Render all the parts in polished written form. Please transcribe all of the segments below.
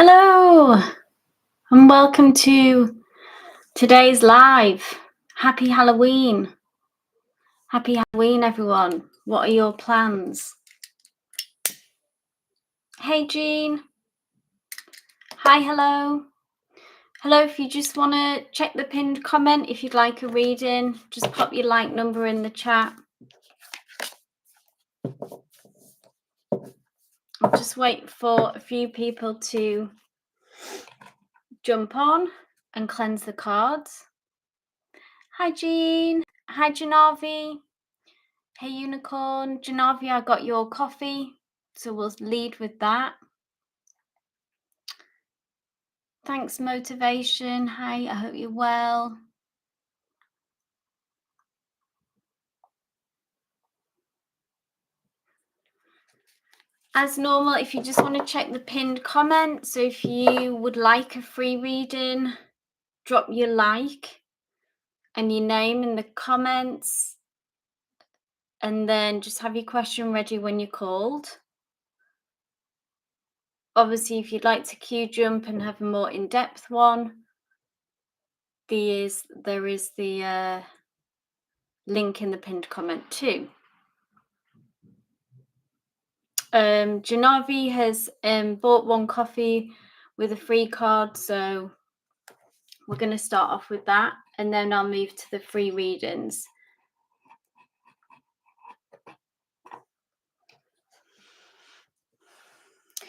Hello and welcome to today's live. Happy Halloween. Happy Halloween, everyone. What are your plans? Hey, Jean. Hi, hello. Hello, if you just want to check the pinned comment, if you'd like a reading, just pop your like number in the chat. I'll just wait for a few people to jump on and cleanse the cards. Hi, Jean. Hi, Janavi. Hey, Unicorn. Janavi, I got your coffee, so we'll lead with that. Thanks, Motivation. Hi, I hope you're well. As normal, if you just want to check the pinned comment, so if you would like a free reading, drop your like and your name in the comments, and then just have your question ready when you're called. Obviously, if you'd like to queue jump and have a more in-depth one, there is the link in the pinned comment too. Janavi has bought one coffee with a free card, so we're going to start off with that, and then I'll move to the free readings.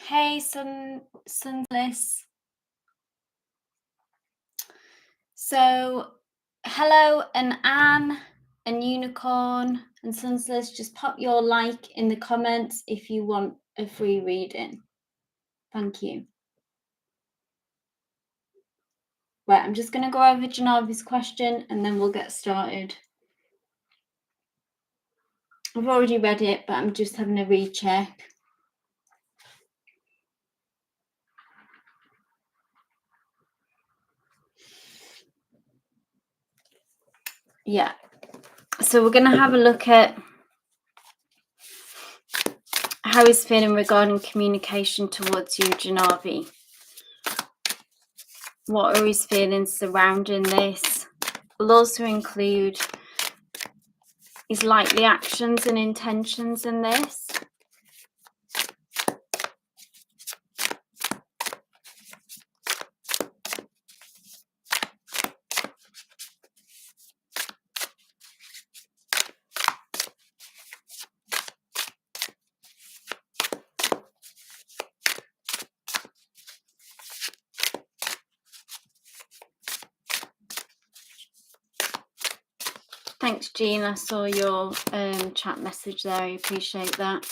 Hey, Sunless. So, hello, and Anne, and Unicorn, and Sunless. Just pop your like in the comments if you want a free reading. Thank you. Right, I'm just going to go over Janavi's question, and then we'll get started. I've already read it, but I'm just having a recheck. Yeah, so we're going to have a look at how he's feeling regarding communication towards you, Janavi. What are his feelings surrounding this? We'll also include his likely actions and intentions in this. Thanks, Jean. I saw your chat message there. I appreciate that.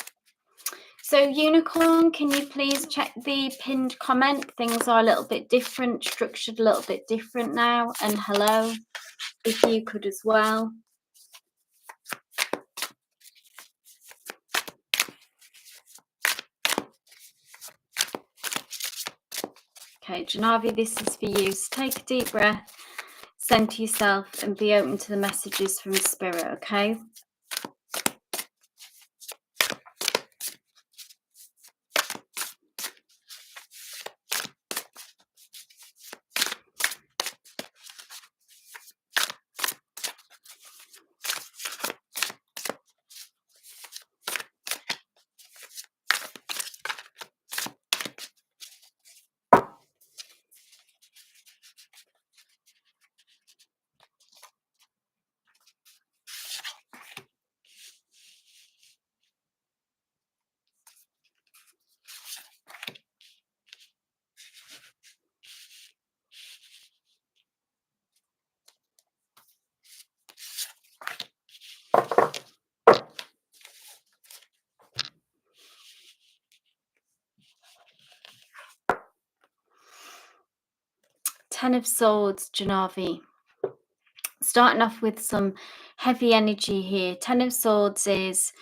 So, Unicorn, can you please check the pinned comment? Things are a little bit different, structured a little bit different now. And hello, if you could as well. Okay, Janavi, this is for you. So take a deep breath, center yourself, and be open to the messages from Spirit, okay? Ten of Swords, Janavi. Starting off with some heavy energy here. Ten of Swords is,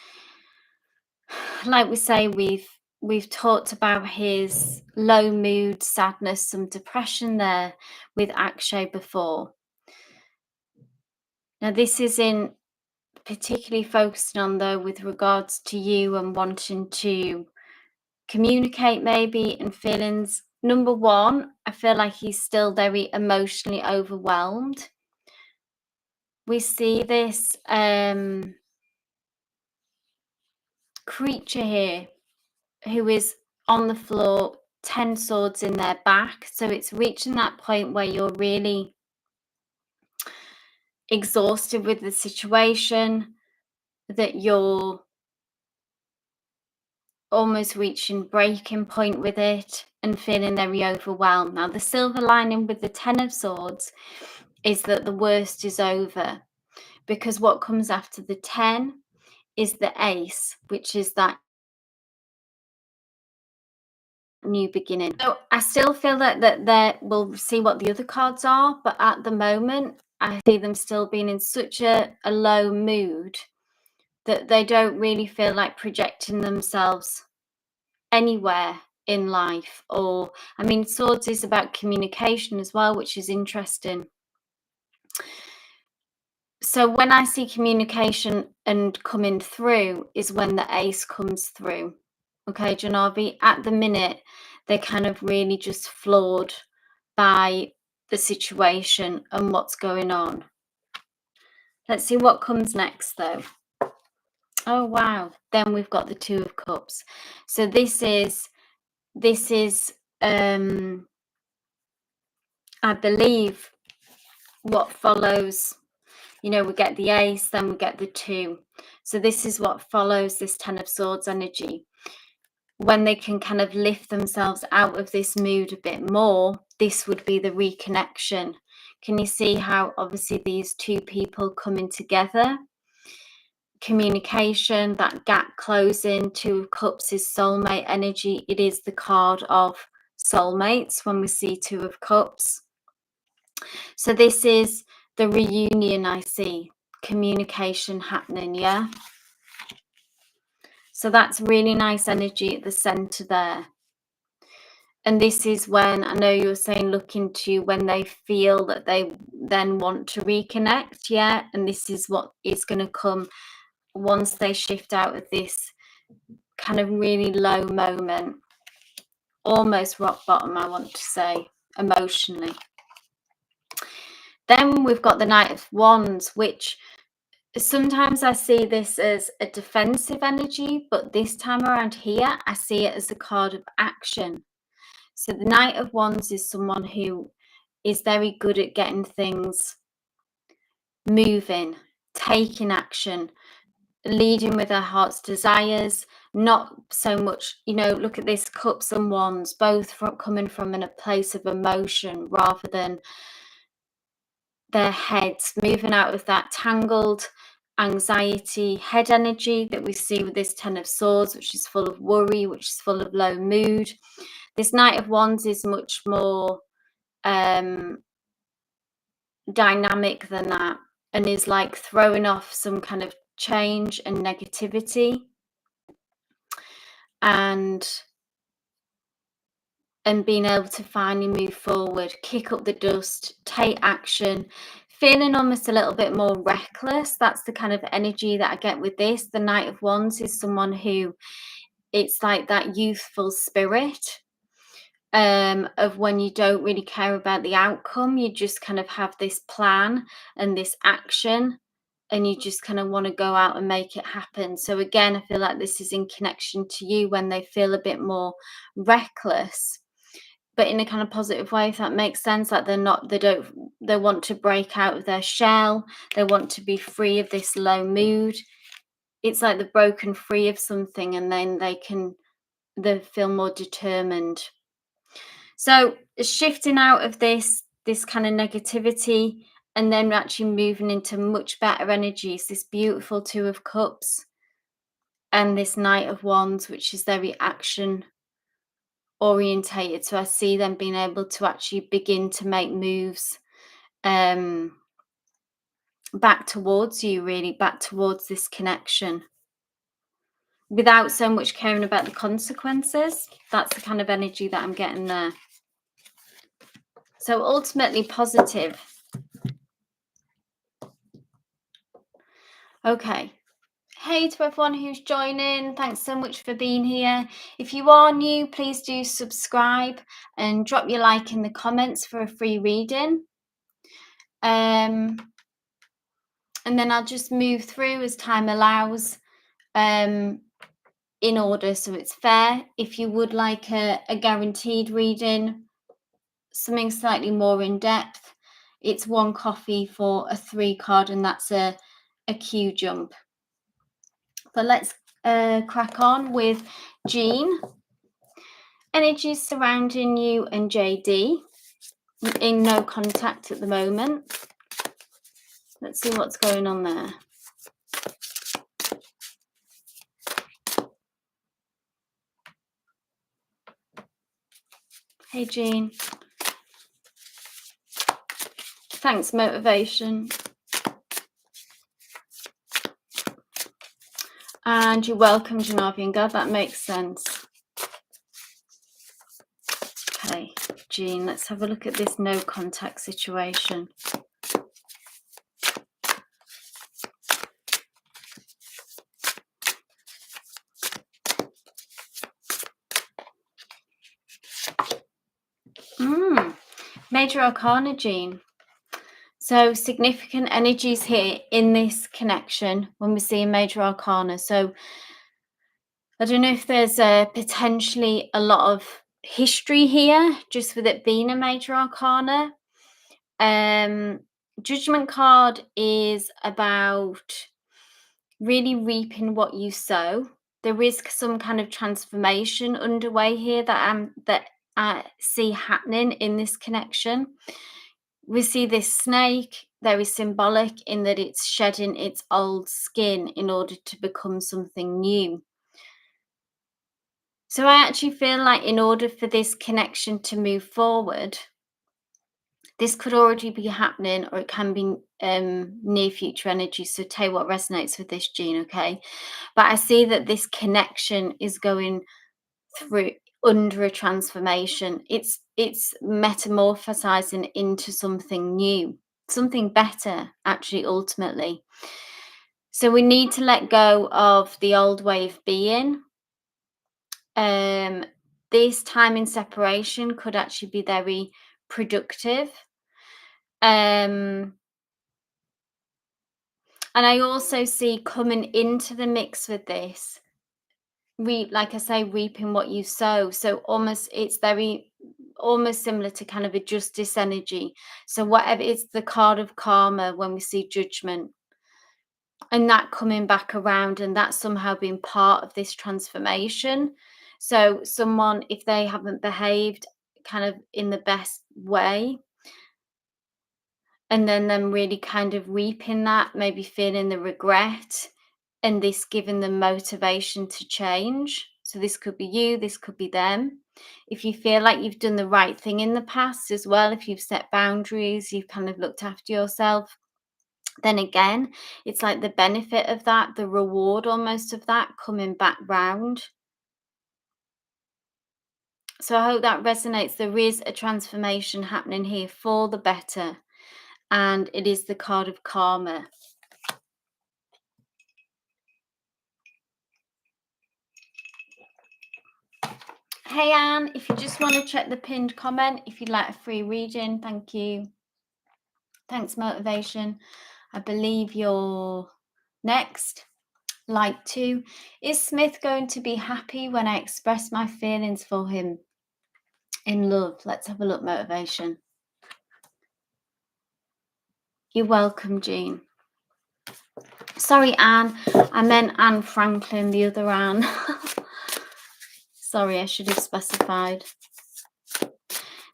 like we say, we've talked about his low mood, sadness, some depression there with Akshay before. Now, this isn't particularly focusing on, though, with regards to you and wanting to communicate maybe and feelings Number one, I feel like he's still very emotionally overwhelmed. We see this creature here who is on the floor, 10 swords in their back. So it's reaching that point where you're really exhausted with the situation, that you're almost reaching breaking point with it and feeling very overwhelmed. Now, the silver lining with the 10 of swords is that the worst is over, because what comes after the 10 is the ace, which is that new beginning. So I still feel that there, we'll see what the other cards are, but at the moment I see them still being in such a low mood that they don't really feel like projecting themselves anywhere in life. Or, I mean, swords is about communication as well, which is interesting. So when I see communication and coming through is when the ace comes through. Okay, Janavi, at the minute, they're kind of really just floored by the situation and what's going on. Let's see what comes next, though. Oh, wow. Then we've got the Two of Cups. So this is, I believe, what follows. You know, we get the ace, then we get the 2. So this is what follows this 10 of swords energy. When they can kind of lift themselves out of this mood a bit more, this would be the reconnection. Can you see how obviously these two people coming together? Communication, that gap closing. Two of Cups is soulmate energy. It is the card of soulmates when we see Two of Cups. So this is the reunion, I see. Communication happening, yeah? So that's really nice energy at the center there. And this is when, I know you were saying, look into when they feel that they then want to reconnect, yeah? And this is what is going to come once they shift out of this kind of really low moment. Almost rock bottom, I want to say, emotionally. Then we've got the Knight of Wands, which sometimes I see this as a defensive energy, but this time around here, I see it as a card of action. So the Knight of Wands is someone who is very good at getting things moving, taking action, leading with their heart's desires, not so much, you know, look at this, Cups and Wands, both coming from a place of emotion rather than their heads, moving out of that tangled anxiety head energy that we see with this 10 of swords, which is full of worry, which is full of low mood. This Knight of Wands is much more dynamic than that, and is like throwing off some kind of change and negativity and being able to finally move forward, kick up the dust, take action, feeling almost a little bit more reckless. That's the kind of energy that I get with this. The Knight of Wands is someone who, it's like that youthful spirit of when you don't really care about the outcome. You just kind of have this plan and this action, and you just kind of want to go out and make it happen. So again, I feel like this is in connection to you when they feel a bit more reckless, but in a kind of positive way, if that makes sense. Like they want to break out of their shell. They want to be free of this low mood. It's like they're broken free of something, and then they feel more determined. So shifting out of this kind of negativity, and then actually moving into much better energies, this beautiful Two of Cups and this Knight of Wands, which is very action orientated. So I see them being able to actually begin to make moves back towards you, really, back towards this connection, without so much caring about the consequences. That's the kind of energy that I'm getting there. So ultimately positive. Okay, Hey to everyone who's joining, thanks so much for being here. If you are new, please do subscribe and drop your like in the comments for a free reading. And then I'll just move through as time allows in order so it's fair. If you would like a guaranteed reading, something slightly more in depth, it's 1 coffee for a 3 card, and that's a Q jump. But let's crack on with Jean. Energies surrounding you and JD in no contact at the moment. Let's see what's going on there. Hey Jean. Thanks, motivation. And you're welcome, Janavi, and God, that makes sense. Okay, Jean, let's have a look at this no contact situation. Major Arcana, Jean. So significant energies here in this connection when we see a Major Arcana. So I don't know if there's potentially a lot of history here, just with it being a Major Arcana. Judgment card is about really reaping what you sow. There is some kind of transformation underway here that I see happening in this connection. We see this snake very symbolic in that it's shedding its old skin in order to become something new. So I actually feel like in order for this connection to move forward, this could already be happening, or it can be near future energy. So tell you what resonates with this, Jean, okay? But I see that this connection is going through under a transformation. It's metamorphosizing into something new, something better, actually, ultimately. So we need to let go of the old way of being. This time in separation could actually be very productive. And I also see coming into the mix with this, like I say, reaping what you sow. So it's very almost similar to kind of a justice energy. So whatever, it's the card of karma when we see judgment, and that coming back around, and that somehow being part of this transformation. So someone, if they haven't behaved kind of in the best way, and then them really kind of reaping that, maybe feeling the regret, and this giving them motivation to change. So this could be you, this could be them. If you feel like you've done the right thing in the past as well, if you've set boundaries, you've kind of looked after yourself, then again, it's like the benefit of that, the reward almost of that coming back round. So I hope that resonates. There is a transformation happening here for the better, and it is the card of karma. Hey Anne, if you just want to check the pinned comment, if you'd like a free reading, thank you. Thanks, motivation. I believe you're next. Like to. Is Smith going to be happy when I express my feelings for him in love? Let's have a look, motivation. You're welcome, Jean. Sorry, Anne. I meant Anne Franklin, the other Anne. Sorry, I should have specified.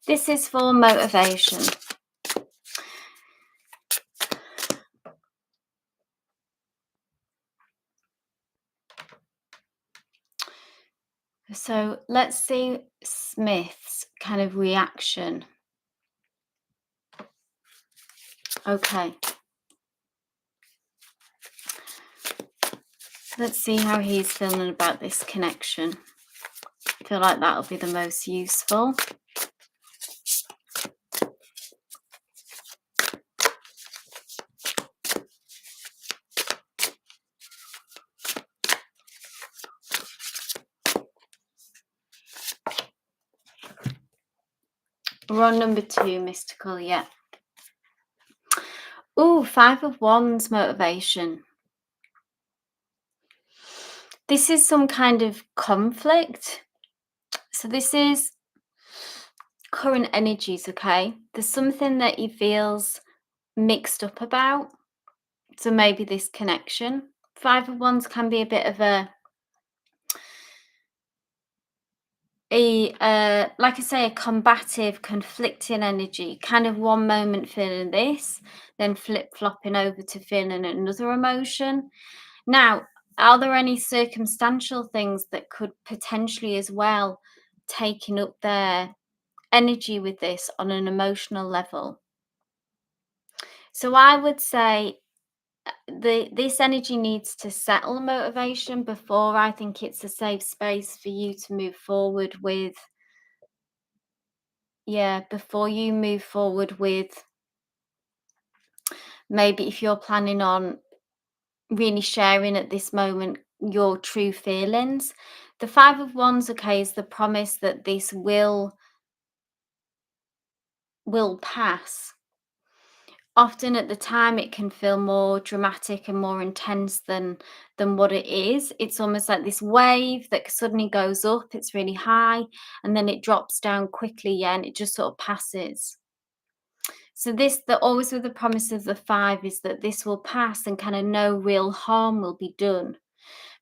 This is for motivation. So let's see Smith's kind of reaction. Okay. Let's see how he's feeling about this connection. I feel like that'll be the most useful. We're on number 2, mystical, yeah. Ooh, 5 of Wands, motivation. This is some kind of conflict. So this is current energies, okay? There's something that he feels mixed up about. So maybe this connection. 5 of Wands can be a bit of a like I say, a combative, conflicting energy. Kind of one moment feeling this, then flip-flopping over to feeling another emotion. Now, are there any circumstantial things that could potentially as well taking up their energy with this on an emotional level? So I would say this energy needs to settle, motivation, before I think it's a safe space for you to move forward with. Yeah, before you move forward with, maybe if you're planning on really sharing at this moment your true feelings. The 5 of Wands, okay, is the promise that this will pass. Often at the time it can feel more dramatic and more intense than what it is. It's almost like this wave that suddenly goes up, it's really high, and then it drops down quickly, yeah, and it just sort of passes. So this, the always with the promise of the 5 is that this will pass and kind of no real harm will be done.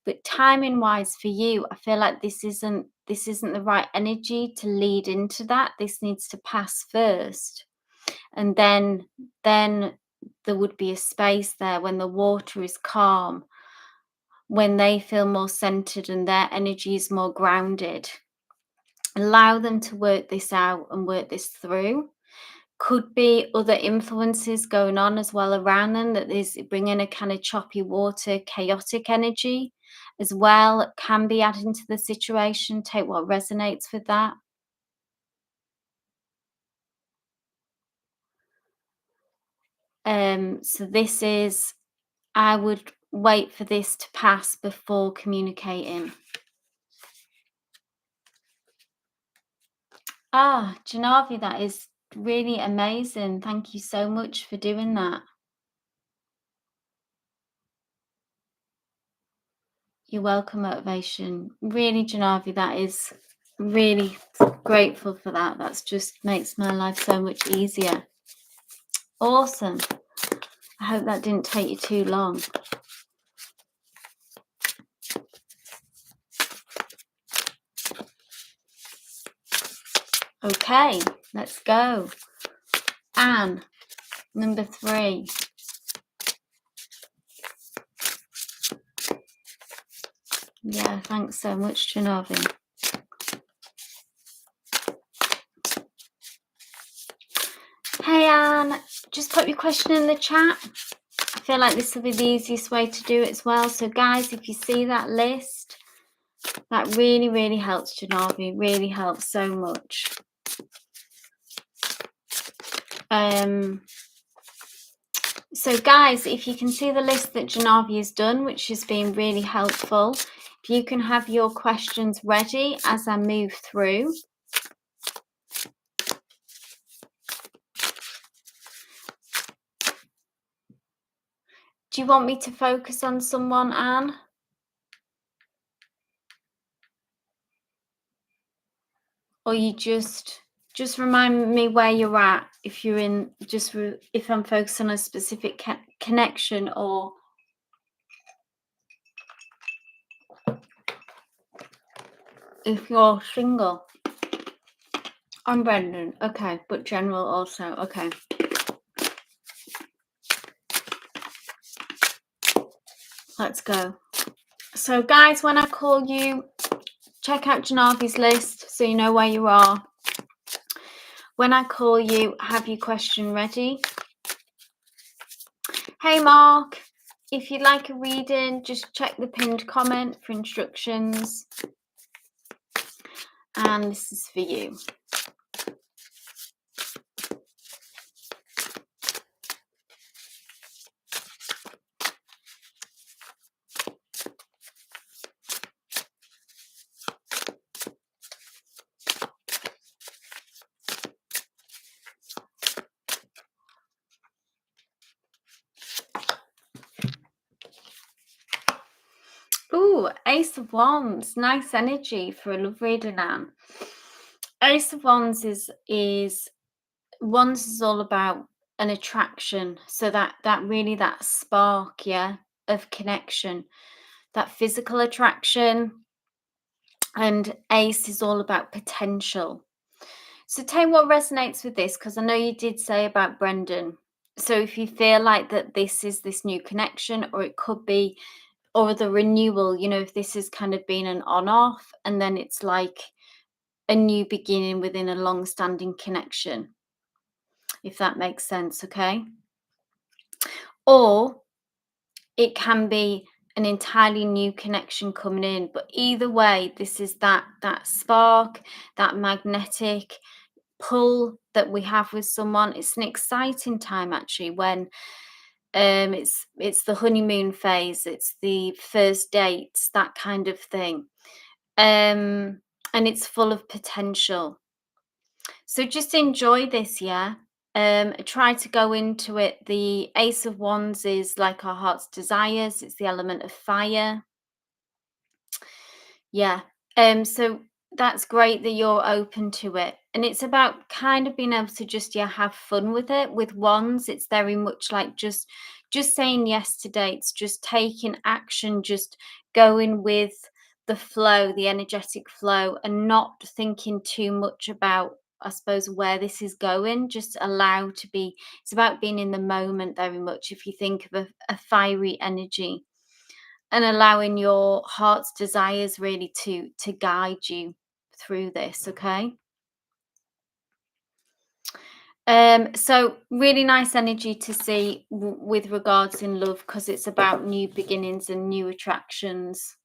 But timing wise for you, I feel like this isn't the right energy to lead into that. This needs to pass first. And then there would be a space there when the water is calm, when they feel more centered and their energy is more grounded. Allow them to work this out and work this through. Could be other influences going on as well around them that is bringing a kind of choppy water, chaotic energy as well. It can be adding to the situation. Take what resonates with that. So this is, I would wait for this to pass before communicating. Ah, Janavi, that is really amazing. Thank you so much for doing that. You're welcome, motivation. Really, Janavi, that is really grateful for that. That's just makes my life so much easier. Awesome. I hope that didn't take you too long. Okay, let's go. Anne, number 3. Yeah, thanks so much, Janavi. Hey, Anne, just put your question in the chat. I feel like this will be the easiest way to do it as well. So, guys, if you see that list, that really, really helps, Janavi. Really helps so much. So guys, if you can see the list that Janavi has done, which has been really helpful, if you can have your questions ready as I move through. Do you want me to focus on someone, Anne? Or you just remind me where you're at, if you're in, if I'm focused on a specific connection, or if you're single. I'm Brendan, okay, but general also, okay. Let's go. So guys, when I call you, check out Janavi's list so you know where you are. When I call you, have your question ready. Hey Mark, if you'd like a reading, just check the pinned comment for instructions. And this is for you. Ace of Wands, nice energy for a love reading, Anne. Ace of Wands is Wands is all about an attraction. So that really that spark, yeah, of connection, that physical attraction. And Ace is all about potential. So tell me what resonates with this, because I know you did say about Brendan. So if you feel like that this is this new connection, or it could be, or the renewal, if this has kind of been an on off and then it's like a new beginning within a long standing connection, if that makes sense, okay? Or it can be an entirely new connection coming in, but either way, this is that spark, that magnetic pull that we have with someone. It's an exciting time actually when it's the honeymoon phase, it's the first dates, that kind of thing. And it's full of potential. So just enjoy this, yeah. Try to go into it. The Ace of Wands is like our heart's desires, it's the element of fire. Yeah. So that's great that you're open to it. And it's about kind of being able to just, yeah, have fun with it. With Wands, it's very much like just saying yes to dates, just taking action, just going with the flow, the energetic flow, and not thinking too much about, I suppose, where this is going. Just allow to be, it's about being in the moment very much. If you think of a fiery energy, and allowing your heart's desires really to guide you through this, okay? So really nice energy to see with regards in love, because it's about new beginnings and new attractions.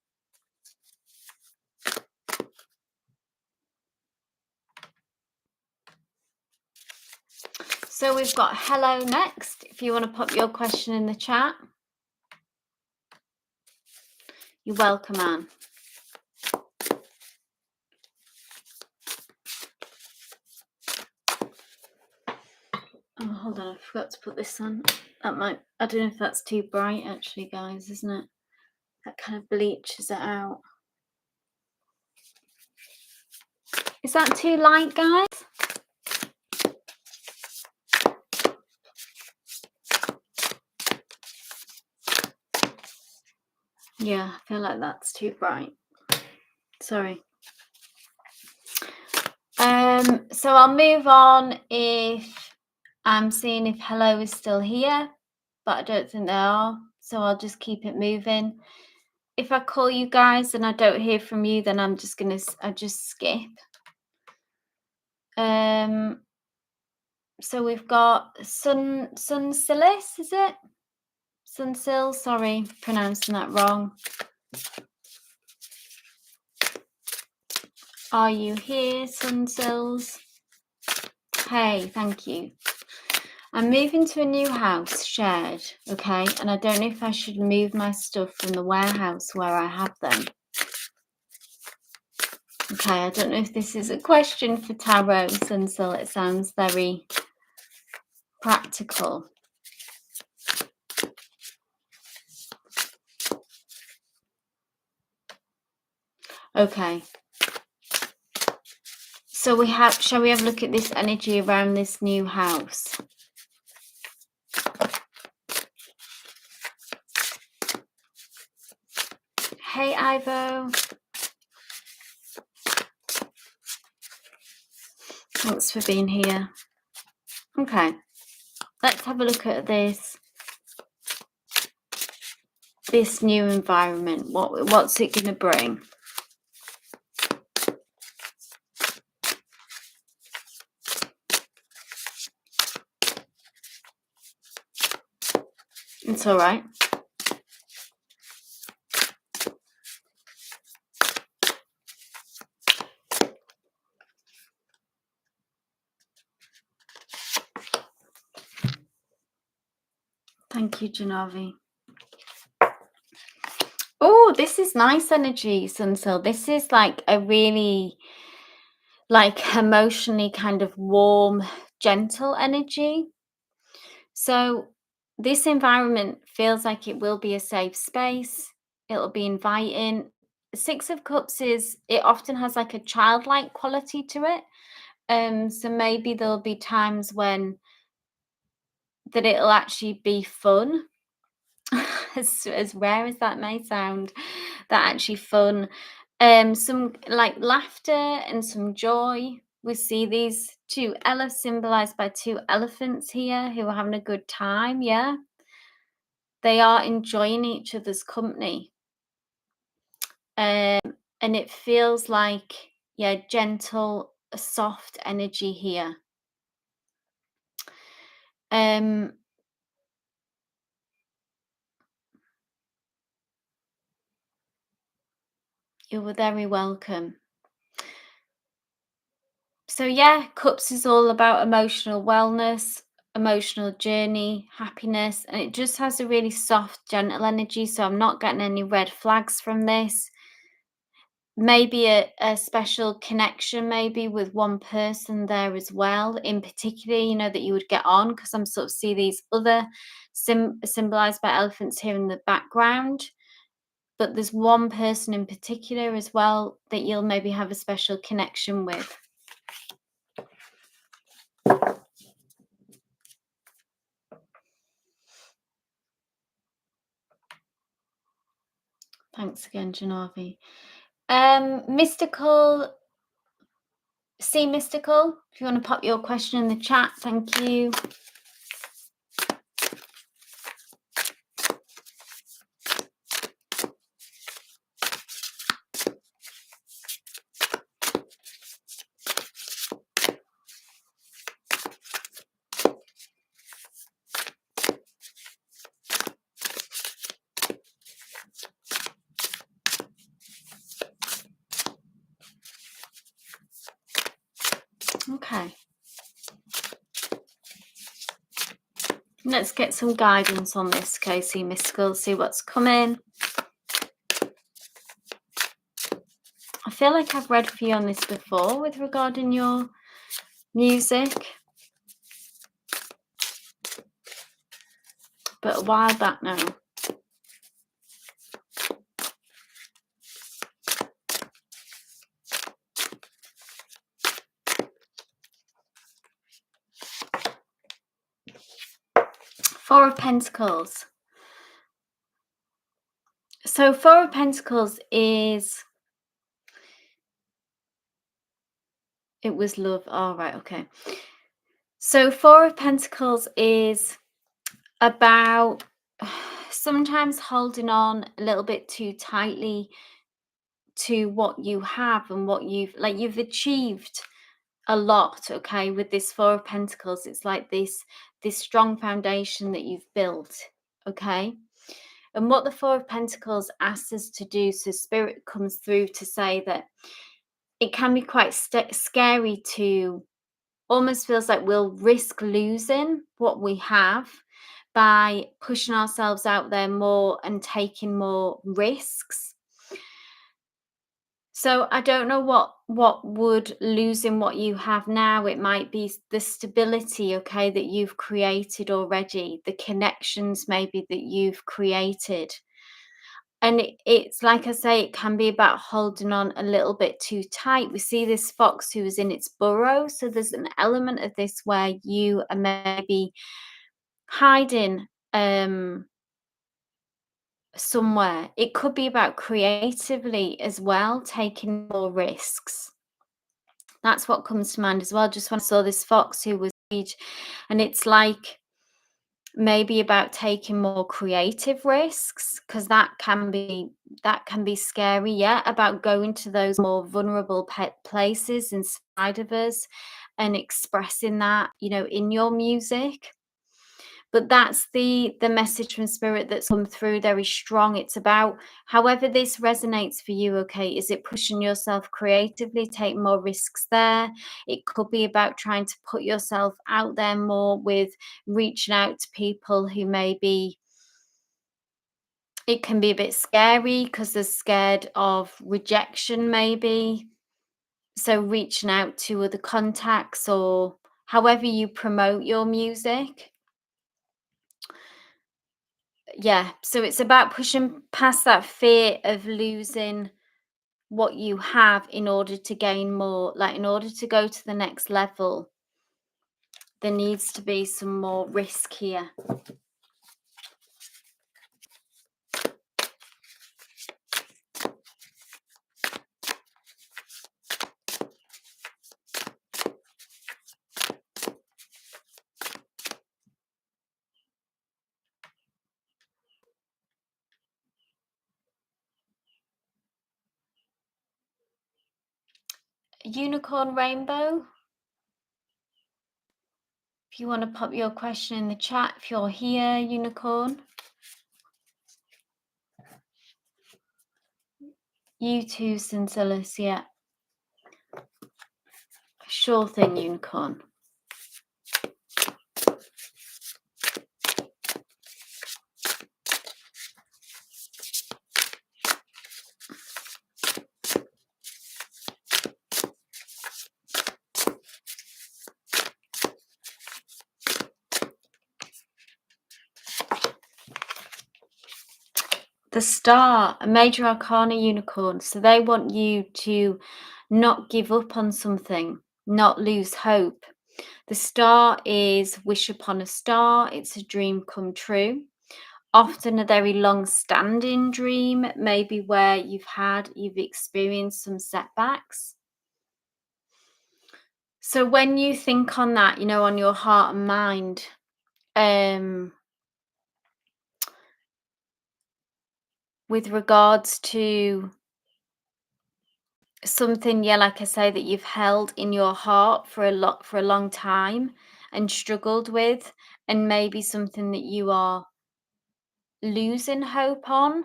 So we've got hello next. If you want to pop your question in the chat, you're welcome, Anne. Oh, hold on, I forgot to put this on. That might, I don't know if that's too bright actually, guys, isn't it? That kind of bleaches it out. Is that too light, guys? Yeah, I feel like that's too bright. Sorry. So I'll move on if I'm seeing if hello is still here, but I don't think they are. So I'll just keep it moving. If I call you guys and I don't hear from you, then I'm just I just skip. So we've got Sunsilis, is it? Sunsil, sorry, pronouncing that wrong. Are you here, Sunsils? Hey, thank you. I'm moving to a new house, shared, okay? And I don't know if I should move my stuff from the warehouse where I have them. Okay, I don't know if this is a question for tarot, Sunsil. It sounds very practical. Okay. So shall we have a look at this energy around this new house? Hey, Ivo. Thanks for being here. Okay, let's have a look at this new environment. What's it going to bring? It's all right. Thank you, Janavi. Oh, this is nice energy, Sunsil. This is like a really like emotionally kind of warm, gentle energy. So this environment feels like it will be a safe space. It'll be inviting. Six of Cups is it often has like a childlike quality to it. So maybe there'll be times when that it'll actually be fun, as rare as that may sound, that actually fun. Some like laughter and some joy. We see these two elephants symbolized by two elephants here who are having a good time. Yeah, they are enjoying each other's company. Um, and it feels like, yeah, gentle, soft energy here. Um, you were very welcome. So yeah, cups is all about emotional wellness, emotional journey, happiness, and it just has a really soft, gentle energy. So I'm not getting any red flags from this. Maybe a special connection, maybe with one person there as well, in particular, that you would get on, because I'm sort of see these other symbolized by elephants here in the background. But there's one person in particular as well that you'll maybe have a special connection with. Thanks again, Janavi. Mystical, see Mystical, if you want to pop your question in the chat, thank you. Okay. Let's get some guidance on this, Casey Mystical, see what's coming. I feel like I've read for you on this before with regarding your music, but a while back now. Four of Pentacles. So Four of Pentacles is, it was love. Oh, right, okay. So Four of Pentacles is about sometimes holding on a little bit too tightly to what you have and what you've achieved a lot, okay, with this Four of Pentacles. It's like this strong foundation that you've built, okay. And what the Four of Pentacles asks us to do, so Spirit comes through to say that it can be quite scary to, almost feels like we'll risk losing what we have by pushing ourselves out there more and taking more risks. So I don't know what would losing what you have now. It might be the stability, okay, that you've created already, the connections maybe that you've created. And it's like I say, it can be about holding on a little bit too tight. We see this fox who is in its burrow. So there's an element of this where you are maybe hiding somewhere. It could be about creatively as well, taking more risks. That's what comes to mind as well. Just when I saw this fox who was huge, and it's like maybe about taking more creative risks, because that can be scary. Yeah, about going to those more vulnerable places inside of us and expressing that, in your music. But that's the message from Spirit that's come through very strong. It's about however this resonates for you, okay? Is it pushing yourself creatively, take more risks there? It could be about trying to put yourself out there more with reaching out to people who maybe, it can be a bit scary because they're scared of rejection, maybe. So reaching out to other contacts or however you promote your music. Yeah, so it's about pushing past that fear of losing what you have in order to gain more. Like, in order to go to the next level, there needs to be some more risk here. Unicorn Rainbow, if you want to pop your question in the chat, if you're here, Unicorn. You too, Cincilis, yeah. Sure thing, Unicorn. The Star, a major arcana unicorn. So they want you to not give up on something, not lose hope. The Star is wish upon a star. It's a dream come true. Often a very long-standing dream, maybe where you've experienced some setbacks. So when you think on that, on your heart and mind, with regards to something, like I say, that you've held in your heart for a long time and struggled with, and maybe something that you are losing hope on.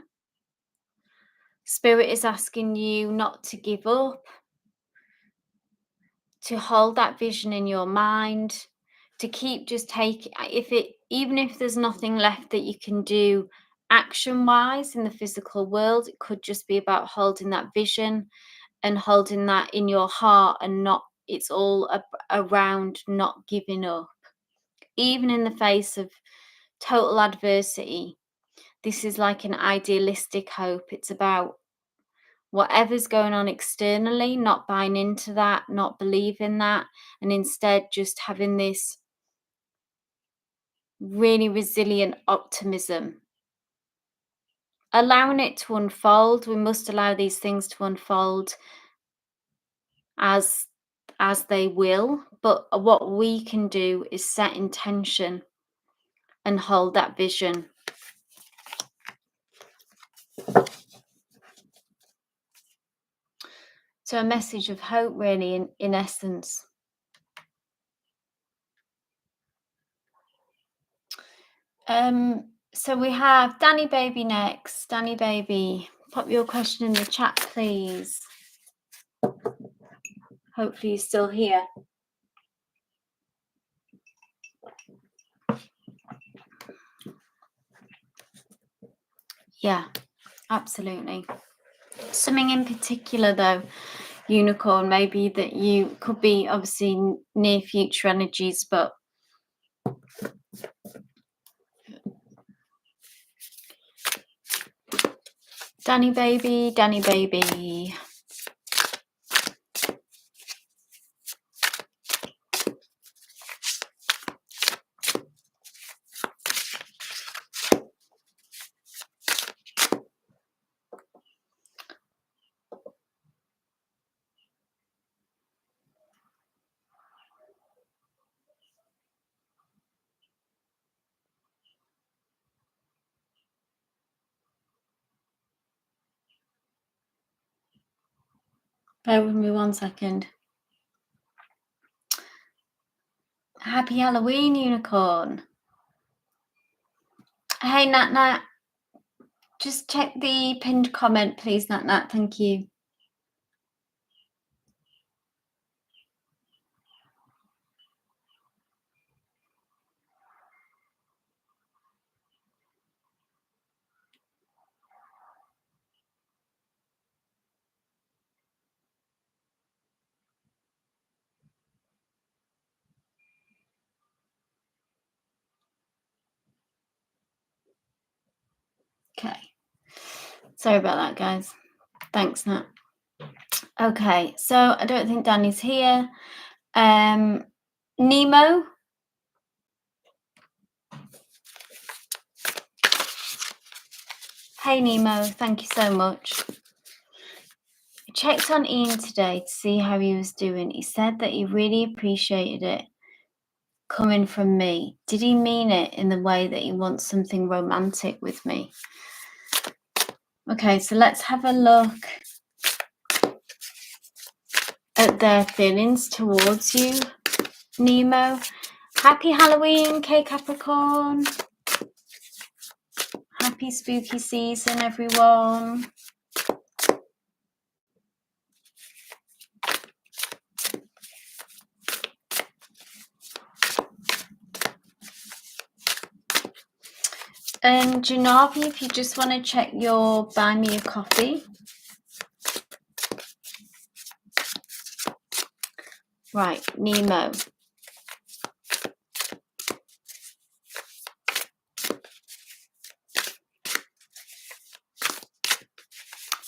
Spirit is asking you not to give up, to hold that vision in your mind, to keep just taking, even if there's nothing left that you can do action wise in the physical world, it could just be about holding that vision and holding that in your heart, and not, it's all around not giving up, even in the face of total adversity. This is like an idealistic hope. It's about whatever's going on externally, not buying into that, not believing that, and instead just having this really resilient optimism, allowing it to unfold. We must allow these things to unfold as they will, but what we can do is set intention and hold that vision. So a message of hope, really, in essence. So we have Danny Baby next. Danny Baby, pop your question in the chat, please. Hopefully you're still here. Yeah, absolutely. Something in particular, though, Unicorn, maybe that you could be obviously near future energies, but Danny Baby, Danny Baby. Bear with me 1 second. Happy Halloween, Unicorn. Hey, Nat Nat. Just check the pinned comment, please, Nat Nat. Thank you. Okay. Sorry about that, guys. Thanks, Nat. Okay, so I don't think Danny's here. Nemo. Hey Nemo, thank you so much. I checked on Ian today to see how he was doing. He said that he really appreciated it coming from me. Did he mean it in the way that he wants something romantic with me? Okay, so let's have a look at their feelings towards you, Nemo. Happy Halloween, K Capricorn. Happy spooky season, everyone. And Janavi, if you just want to check your buy me a coffee. Right, Nemo.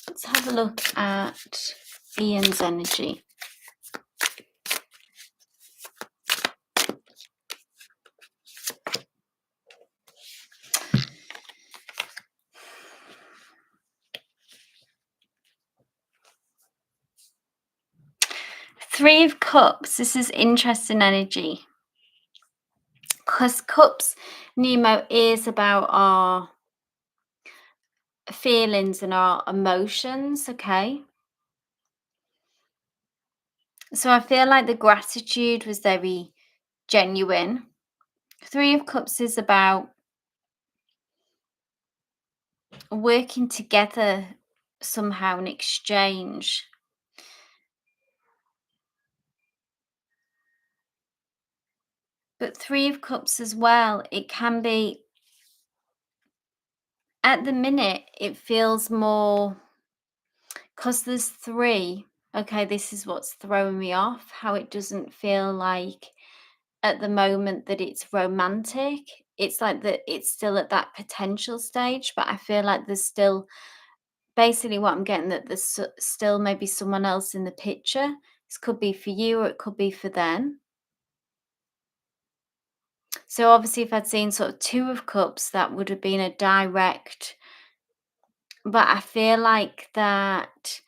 Let's have a look at Ian's energy. Three of Cups. This is interesting energy. Because Cups, Nemo, is about our feelings and our emotions, okay? So I feel like the gratitude was very genuine. Three of Cups is about working together somehow in exchange. But Three of Cups as well, it can be, at the minute, it feels more, because there's three. Okay, this is what's throwing me off, how it doesn't feel like at the moment that it's romantic. It's like that it's still at that potential stage, but I feel like there's still, basically what I'm getting, that there's still maybe someone else in the picture. This could be for you or it could be for them. So obviously if I'd seen sort of Two of Cups, that would have been a direct, but I feel like that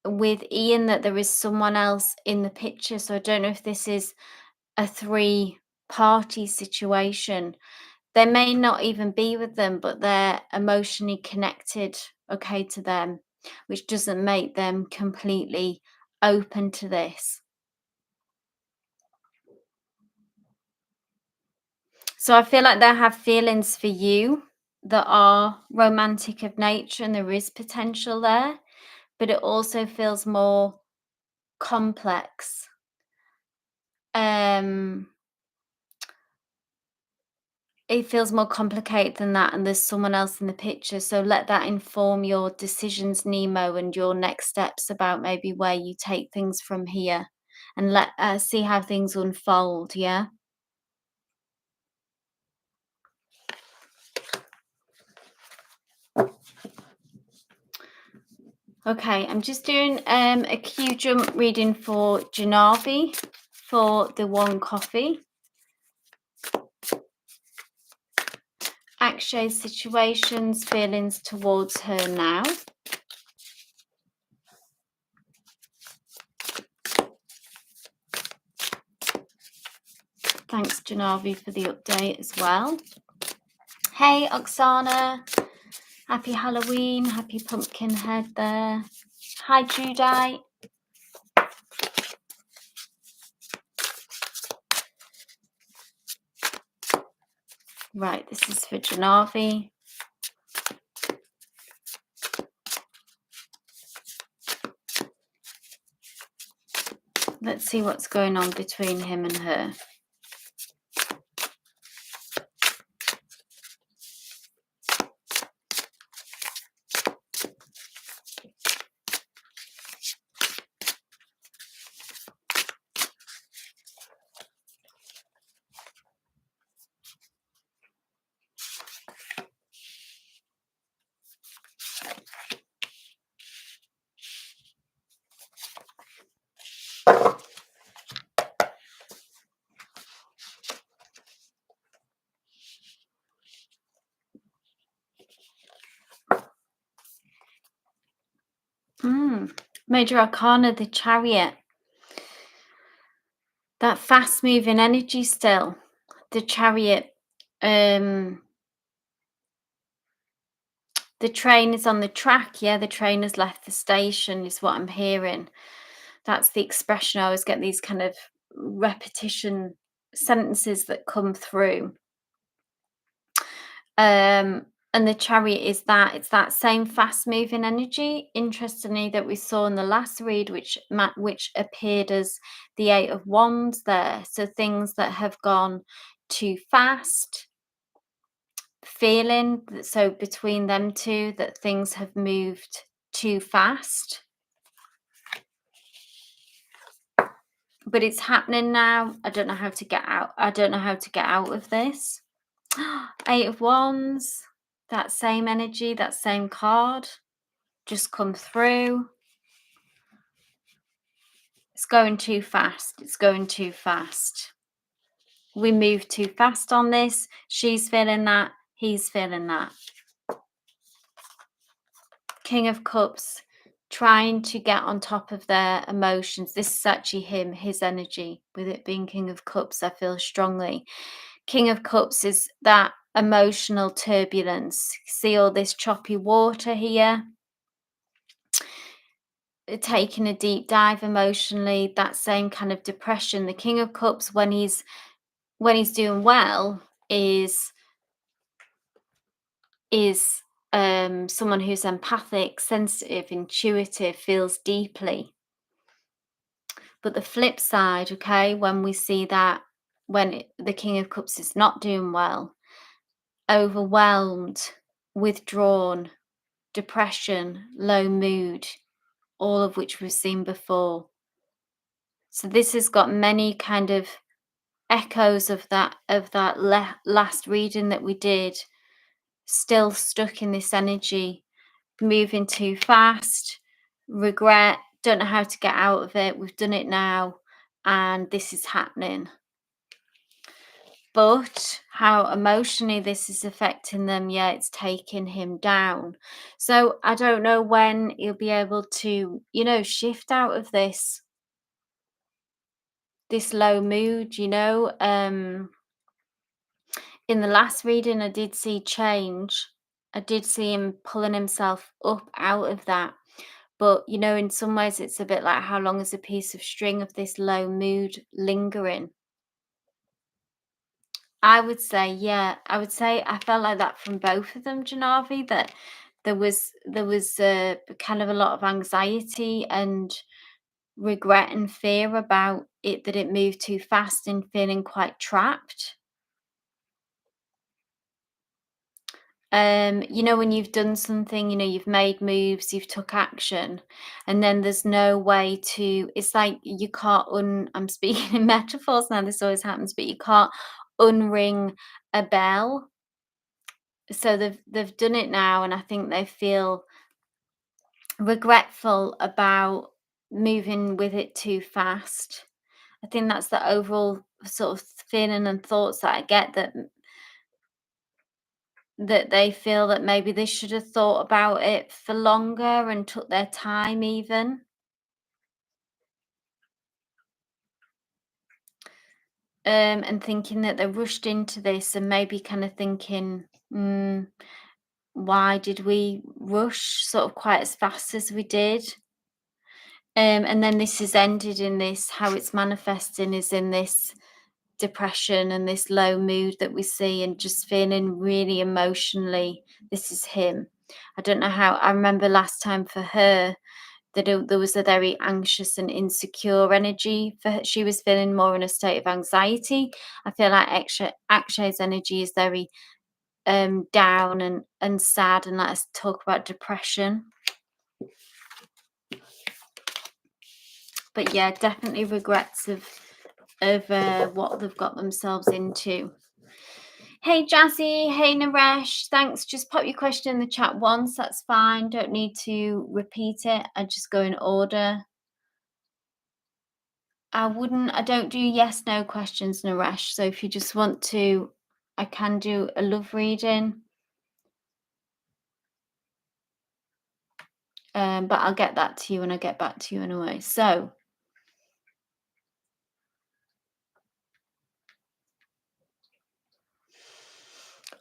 with Ian, that there is someone else in the picture. So I don't know if this is a three-party situation. They may not even be with them, but they're emotionally connected, okay, to them, which doesn't make them completely open to this. So I feel like they have feelings for you that are romantic of nature and there is potential there, but it also feels more complex. It feels more complicated than that, and there's someone else in the picture. So let that inform your decisions, Nemo, and your next steps about maybe where you take things from here, and let see how things unfold. Yeah. Okay, I'm just doing a Q jump reading for Janavi for the one coffee. Akshay's situations, feelings towards her now. Thanks, Janavi, for the update as well. Hey, Oksana. Happy Halloween. Happy pumpkin head there. Hi, Judite. Right, this is for Janavi. Let's see what's going on between him and her. Major Arcana, the Chariot. That fast moving energy still. The Chariot. The train is on the track. Yeah, the train has left the station is what I'm hearing. That's the expression. I always get these kind of repetition sentences that come through. And the Chariot is that it's that same fast moving energy, interestingly, that we saw in the last read, which appeared as the Eight of Wands there. So things that have gone too fast, feeling so between them two that things have moved too fast. But it's happening now. I don't know how to get out. I don't know how to get out of this. Eight of Wands, that same energy, that same card just come through. It's going too fast. It's going too fast. We move too fast on this. She's feeling that. He's feeling that. King of Cups, trying to get on top of their emotions. This is actually him, his energy. With it being King of Cups, I feel strongly. King of Cups is that emotional turbulence. See all this choppy water here? Taking a deep dive emotionally, that same kind of depression. The King of Cups, when he's doing well, is someone who's empathic, sensitive, intuitive, feels deeply. But the flip side, okay, when we see that the King of Cups is not doing well, overwhelmed, withdrawn, depression, low mood, all of which we've seen before. So this has got many kind of echoes of that last reading that we did, still stuck in this energy, moving too fast, regret, don't know how to get out of it. We've done it now, and this is happening. But how emotionally this is affecting them, yeah, it's taking him down. So I don't know when he'll be able to, shift out of this low mood, in the last reading, I did see change. I did see him pulling himself up out of that. But, in some ways, it's a bit like how long is a piece of string of this low mood lingering? I would say, yeah, I felt like that from both of them, Janavi, that there was kind of a lot of anxiety and regret and fear about it, that it moved too fast and feeling quite trapped. When you've done something, you've made moves, you've took action, and then there's no way to, it's like you can't I'm speaking in metaphors now, this always happens, but you can't unring a bell. So they've done it now, and I think they feel regretful about moving with it too fast. I think that's the overall sort of feeling and thoughts that I get, that they feel that maybe they should have thought about it for longer and took their time even. And thinking that they rushed into this, and maybe kind of thinking, why did we rush sort of quite as fast as we did? And then this has ended in this, how it's manifesting is in this depression and this low mood that we see, and just feeling really emotionally, this is him. I don't know how, I remember last time for her that there was a very anxious and insecure energy for her. She was feeling more in a state of anxiety. I feel like Akshay's energy is very down and sad, and let's talk about depression. But yeah, definitely regrets of what they've got themselves into. Hey Jazzy, hey Naresh, thanks. Just pop your question in the chat once, that's fine. Don't need to repeat it. I just go in order. I don't do yes, no questions, Naresh. So if you just want to, I can do a love reading. But I'll get that to you when I get back to you anyway. So,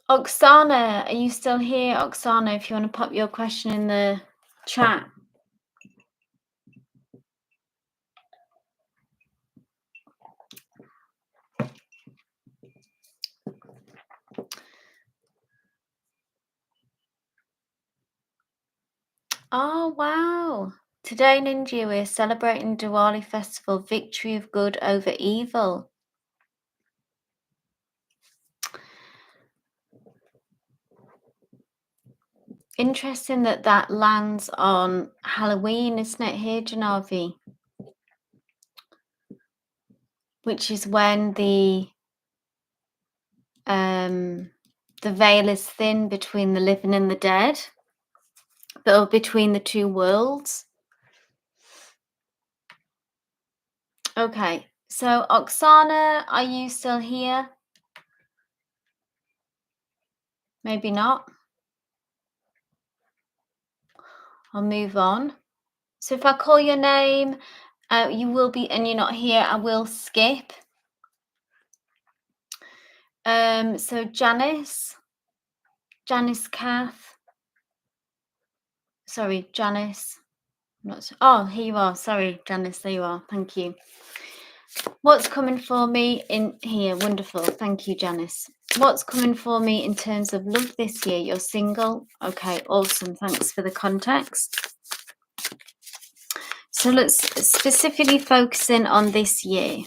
Oksana, are you still here? Oksana, if you want to pop your question in the chat. Oh, wow. Today in India, we're celebrating Diwali festival, victory of good over evil. Interesting that that lands on Halloween, isn't it, here, Janavi? Which is when the veil is thin between the living and the dead, or between the two worlds. Okay, so Oksana, are you still here? Maybe not. I'll move on. So if I call your name, you will be, and you're not here, I will skip. So Janice Kath. Sorry, Janice. Oh, here you are. Sorry, Janice, there you are. Thank you. What's coming for me in here? Wonderful. Thank you, Janice. What's coming for me in terms of love this year? You're single? Okay, awesome. Thanks for the context. So let's specifically focus in on this year.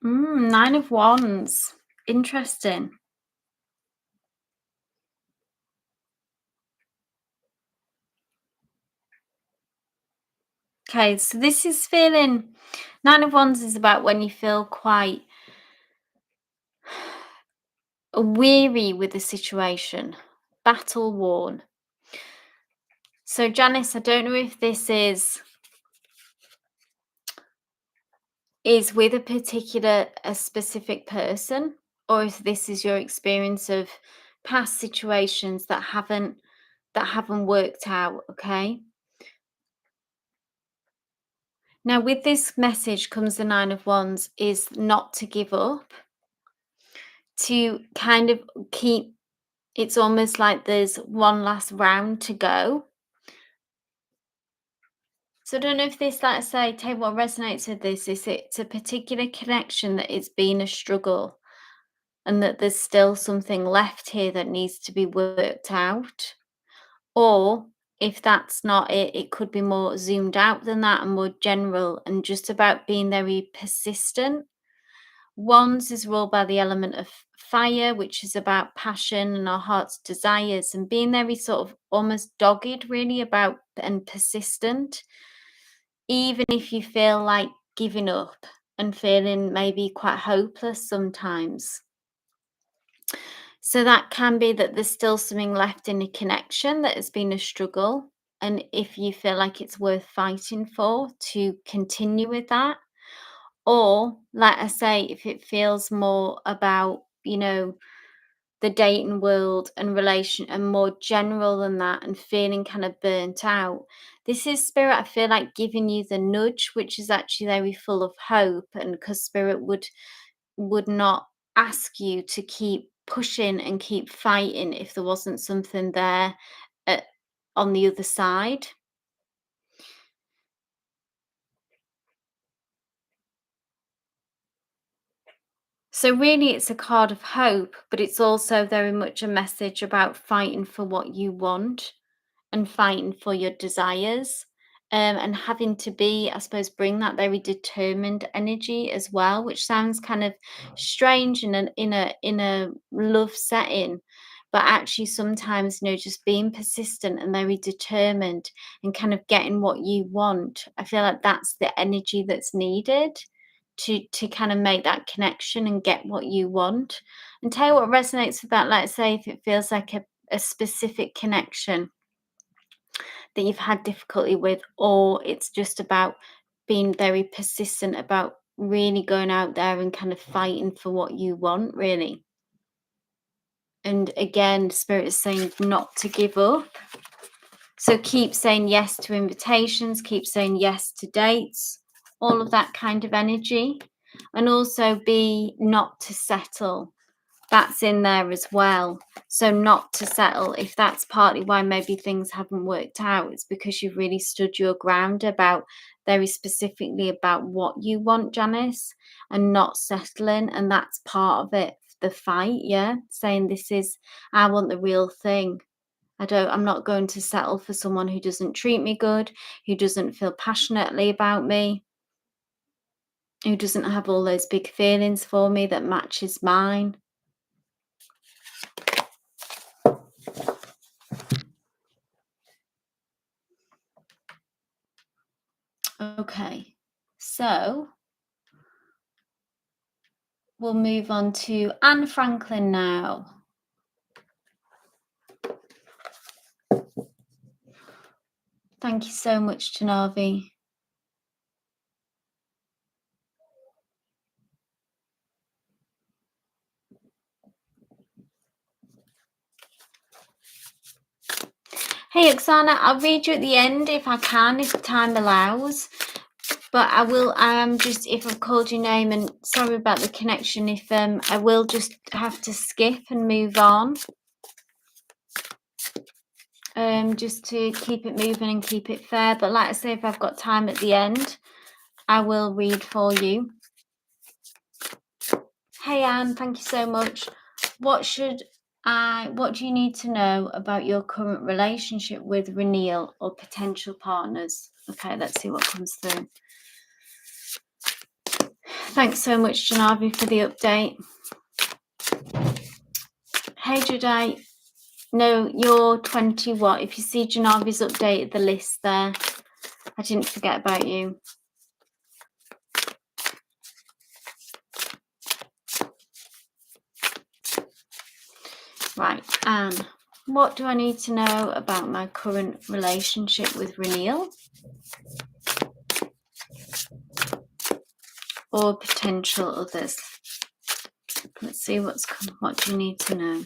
Nine of Wands. Interesting. Okay, so this is feeling, Nine of Wands is about when you feel quite weary with the situation, battle worn. So Janice, I don't know if this is with a specific person, or if this is your experience of past situations that haven't worked out. Okay, now with this message comes the Nine of Wands, is not to give up, to kind of keep, it's almost like there's one last round to go. So I don't know if this, like I say, take what resonates with this, is it's a particular connection that it's been a struggle, and that there's still something left here that needs to be worked out. Or if that's not it, it could be more zoomed out than that and more general and just about being very persistent. Wands is ruled by the element of fire, which is about passion and our heart's desires, and being very sort of almost dogged, really, about and persistent, even if you feel like giving up and feeling maybe quite hopeless sometimes. So that can be that there's still something left in a connection that has been a struggle. And if you feel like it's worth fighting for, to continue with that. Or, like I say, if it feels more about, the dating world and relation and more general than that, and feeling kind of burnt out, this is Spirit, I feel like, giving you the nudge, which is actually very full of hope, and because Spirit would not ask you to keep pushing and keep fighting if there wasn't something there at, on the other side. So really it's a card of hope, but it's also very much a message about fighting for what you want and fighting for your desires, and having to be, I suppose, bring that very determined energy as well, which sounds kind of strange in a love setting, but actually sometimes, just being persistent and very determined and kind of getting what you want. I feel like that's the energy that's needed to kind of make that connection and get what you want. And tell you what resonates with that, let's say if it feels like a specific connection that you've had difficulty with, or it's just about being very persistent about really going out there and kind of fighting for what you want, really. And again, Spirit is saying not to give up. So keep saying yes to invitations, keep saying yes to dates, all of that kind of energy. And also be not to settle. That's in there as well. So not to settle, if that's partly why maybe things haven't worked out, it's because you've really stood your ground about very specifically about what you want, Janice, and not settling. And that's part of it, the fight, yeah. Saying I want the real thing. I'm not going to settle for someone who doesn't treat me good, who doesn't feel passionately about me, who doesn't have all those big feelings for me that matches mine. Okay, so we'll move on to Anne Franklin now. Thank you so much, Janavi. Hey, Oksana, I'll read you at the end if I can, if time allows. But I will, just, if I've called your name, and sorry about the connection, if I will just have to skip and move on. Just to keep it moving and keep it fair. But like I say, if I've got time at the end, I will read for you. Hey Anne, thank you so much. What do you need to know about your current relationship with renewal or potential partners? Okay, let's see what comes through. Thanks so much, Janavi, for the update. Hey Judai. No, you're 20 what? If you see Janavi's updated the list there, I didn't forget about you. Right, Anne, what do I need to know about my current relationship with renewal or potential others? Let's see what do you need to know?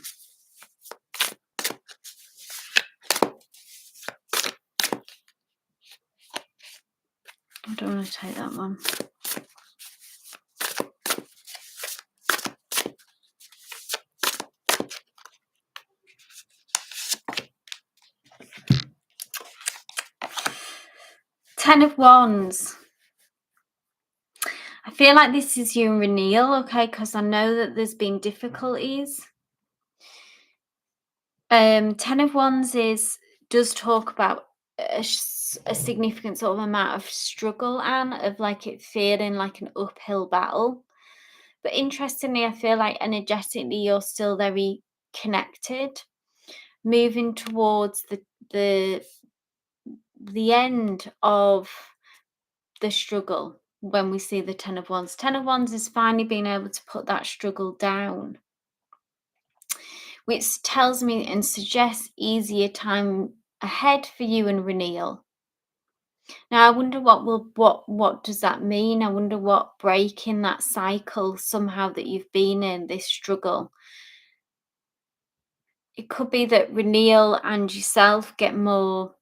I don't want to take that one. Ten of Wands. I feel like this is you and renewal, okay, because I know that there's been difficulties. Ten of Wands does talk about a significant sort of amount of struggle, Anne, of like it feeling like an uphill battle. But interestingly, I feel like energetically you're still very connected, moving towards the end of the struggle. When we see the Ten of Wands, Ten of Wands is finally being able to put that struggle down, which tells me and suggests easier time ahead for you and renewal. Now I wonder what does that mean? I wonder what breaking that cycle somehow that you've been in, this struggle. It could be that renewal and yourself get more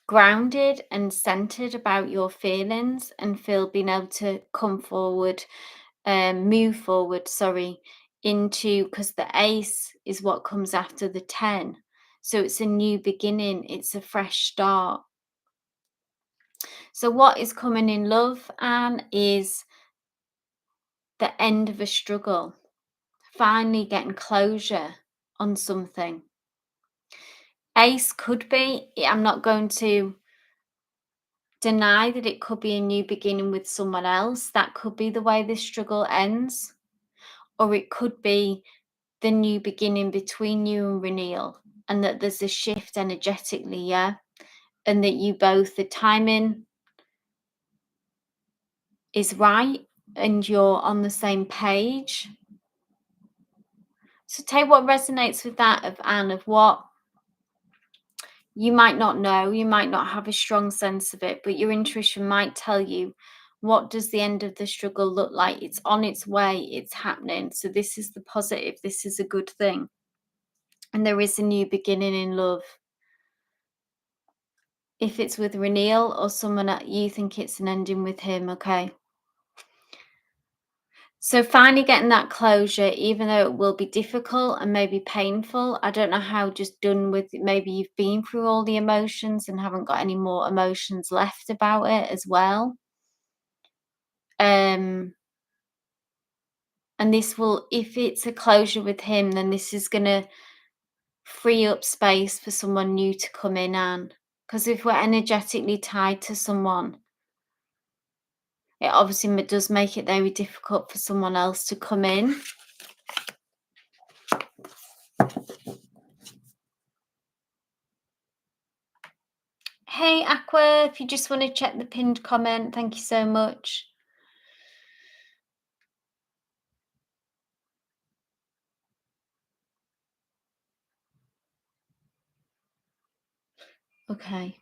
grounded and centered about your feelings and feel being able to move forward, into, because the ace is what comes after the 10. So it's a new beginning, it's a fresh start. So what is coming in love, Anne, is the end of a struggle, finally getting closure on something. Ace could be, I'm not going to deny that it could be a new beginning with someone else. That could be the way this struggle ends. Or it could be the new beginning between you and Reneel, and that there's a shift energetically, yeah? And that you both, the timing is right and you're on the same page. So take what resonates with that of Anne, of what you might not know, you might not have a strong sense of it, but your intuition might tell you, what does the end of the struggle look like? It's on its way, it's happening. So this is the positive, this is a good thing. And there is a new beginning in love. If it's with Reneel or someone that you think it's an ending with him, okay? So finally getting that closure, even though it will be difficult and maybe painful. I don't know how just done with, maybe you've been through all the emotions and haven't got any more emotions left about it as well. And this will, if it's a closure with him, then this is going to free up space for someone new to come in. And because if we're energetically tied to someone, it obviously does make it very difficult for someone else to come in. Hey Aqua, if you just want to check the pinned comment, thank you so much. Okay.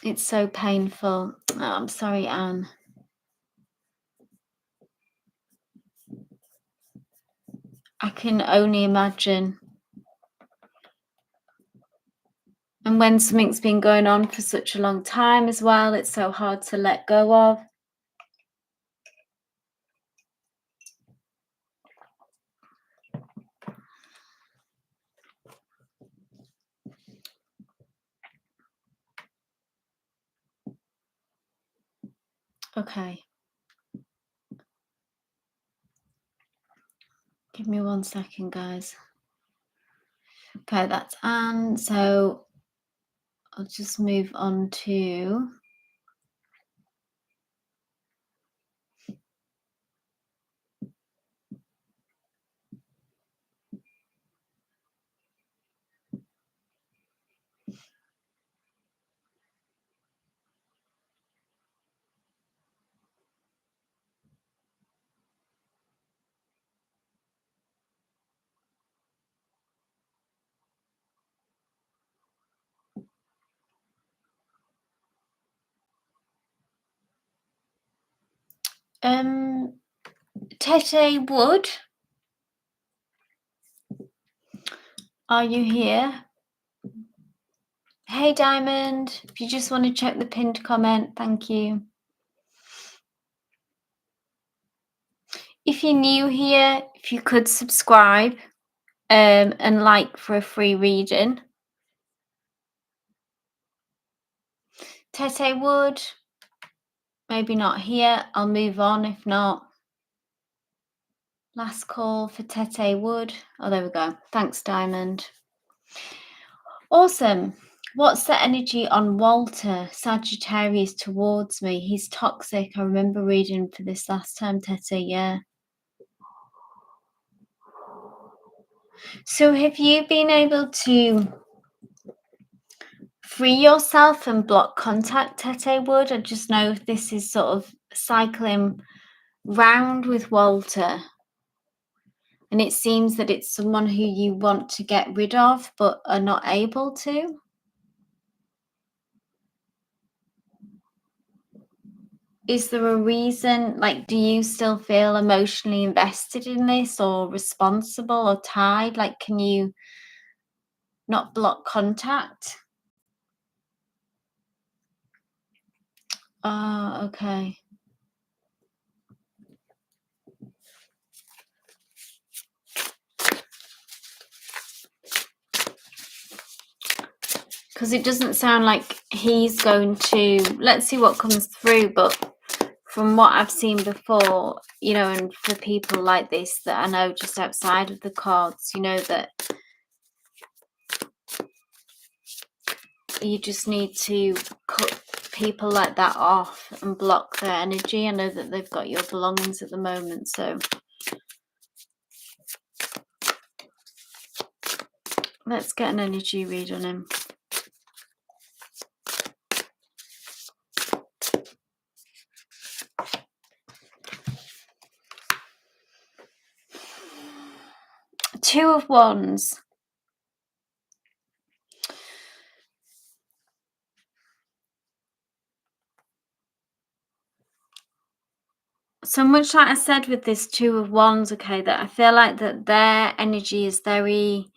It's so painful. Oh, I'm sorry, Anne. I can only imagine. And when something's been going on for such a long time as well, it's so hard to let go of. Okay. Give me 1 second, guys. Okay, that's Anne. So I'll just move on to... Tete Wood, are you here? Hey Diamond, if you just want to check the pinned comment, thank you. If you're new here, if you could subscribe and like for a free reading. Tete Wood, maybe not here. I'll move on if not. Last call for Tete Wood. Oh, there we go. Thanks, Diamond. Awesome. What's the energy on Walter, Sagittarius, towards me? He's toxic. I remember reading for this last time, Tete, yeah. So have you been able to free yourself and block contact, Tete Wood? I just know this is sort of cycling round with Walter. And it seems that it's someone who you want to get rid of but are not able to. Is there a reason, like, do you still feel emotionally invested in this or responsible or tied? Like, can you not block contact? Oh, okay. because it doesn't sound like he's going to. Let's see what comes through, but from what I've seen before, you know, and for people like this that I know just outside of the cards, you know, that you just need to cut people like that off and block their energy. I know that they've got your belongings at the moment, so let's get an energy read on him. Two of Wands. So much like I said with this Two of Wands, okay, that I feel like that their energy is very,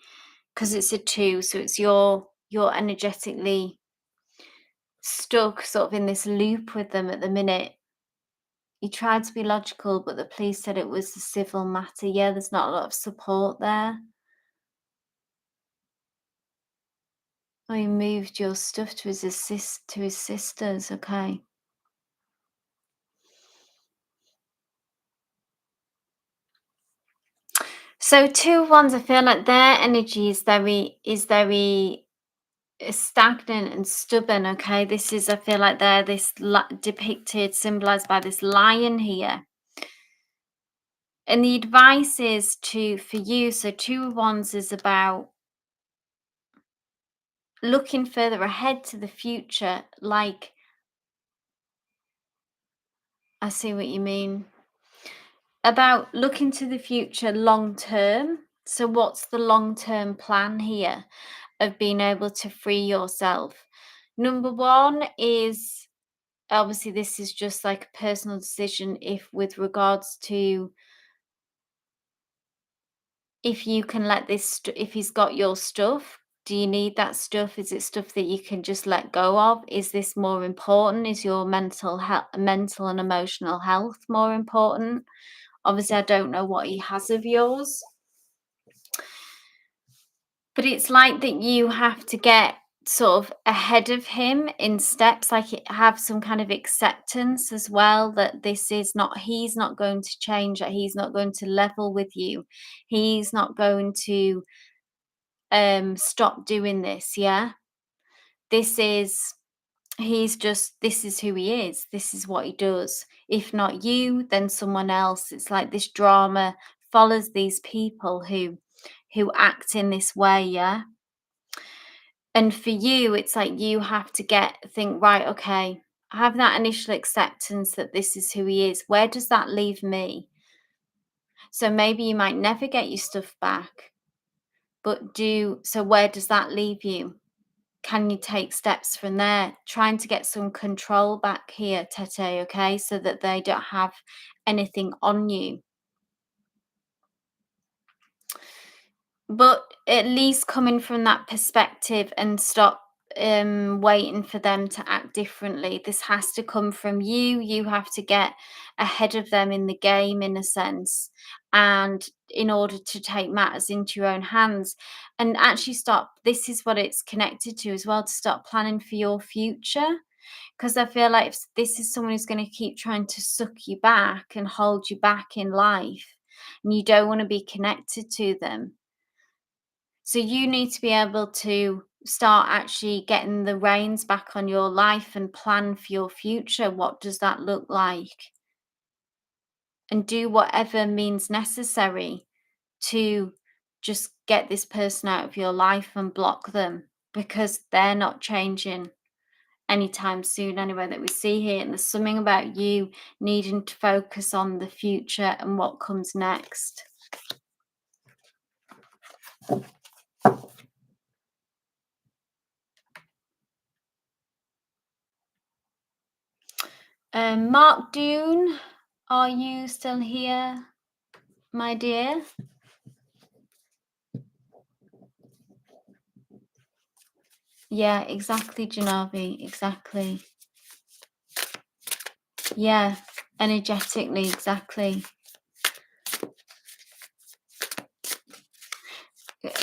because it's a two, so it's you're energetically stuck sort of in this loop with them at the minute. You tried to be logical, but the police said it was a civil matter. Yeah, there's not a lot of support there. Oh, he moved your stuff to his sisters, okay. So Two of Wands, I feel like their energy is very stagnant and stubborn, okay. This is, I feel like they're this depicted, symbolized by this lion here. And the advice is for you, so Two of Wands is about looking further ahead to the future. Like, I see what you mean. About looking to the future long term. So what's the long-term plan here of being able to free yourself? Number one is, obviously this is just like a personal decision, if with regards to if you can let this, if he's got your stuff, do you need that stuff? Is it stuff that you can just let go of? Is this more important? Is your mental and emotional health more important? Obviously, I don't know what he has of yours, but it's like that you have to get sort of ahead of him in steps, like have some kind of acceptance as well, that this is not, he's not going to change, that he's not going to level with you. He's not going to stop doing this. Yeah, this is, this is who he is, this is what he does. If not you, then someone else. It's like this drama follows these people who act in this way. Yeah, and for you, it's like you have to think, right, okay, I have that initial acceptance that this is who he is. Where does that leave me? So maybe you might never get your stuff back, but so where does that leave you? Can you take steps from there? Trying to get some control back here, Tete, okay? So that they don't have anything on you. But at least coming from that perspective and stop waiting for them to act differently. This has to come from you. You have to get ahead of them in the game, in a sense, and in order to take matters into your own hands and actually stop. This is what it's connected to as well, to start planning for your future. Because I feel like if this is someone who's going to keep trying to suck you back and hold you back in life, and you don't want to be connected to them. So you need to be able to start actually getting the reins back on your life and plan for your future. What does that look like? And do whatever means necessary to just get this person out of your life and block them, because they're not changing anytime soon anyway, that we see here. And there's something about you needing to focus on the future and what comes next. Mark Dune, are you still here, my dear? Yeah, exactly, Janavi, exactly. Yeah, energetically, exactly.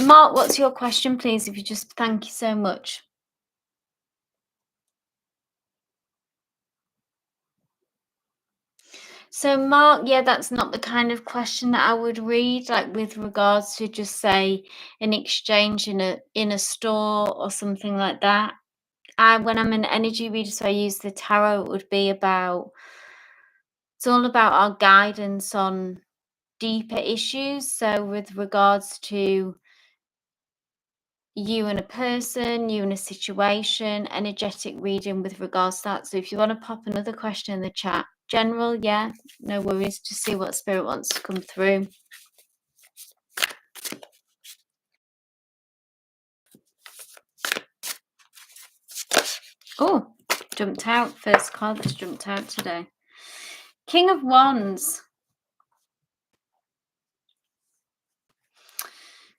Mark, what's your question, please? If you just, thank you so much. So, Mark, yeah, that's not the kind of question that I would read, like with regards to just say an exchange in a store or something like that. When I'm an energy reader, so I use the tarot, it would be about it's all about our guidance on deeper issues. So, with regards to you and a person, you and a situation, energetic reading with regards to that. So if you want to pop another question in the chat, general, yeah, no worries, to see what spirit wants to come through. Oh, jumped out. First card that's jumped out today. King of Wands.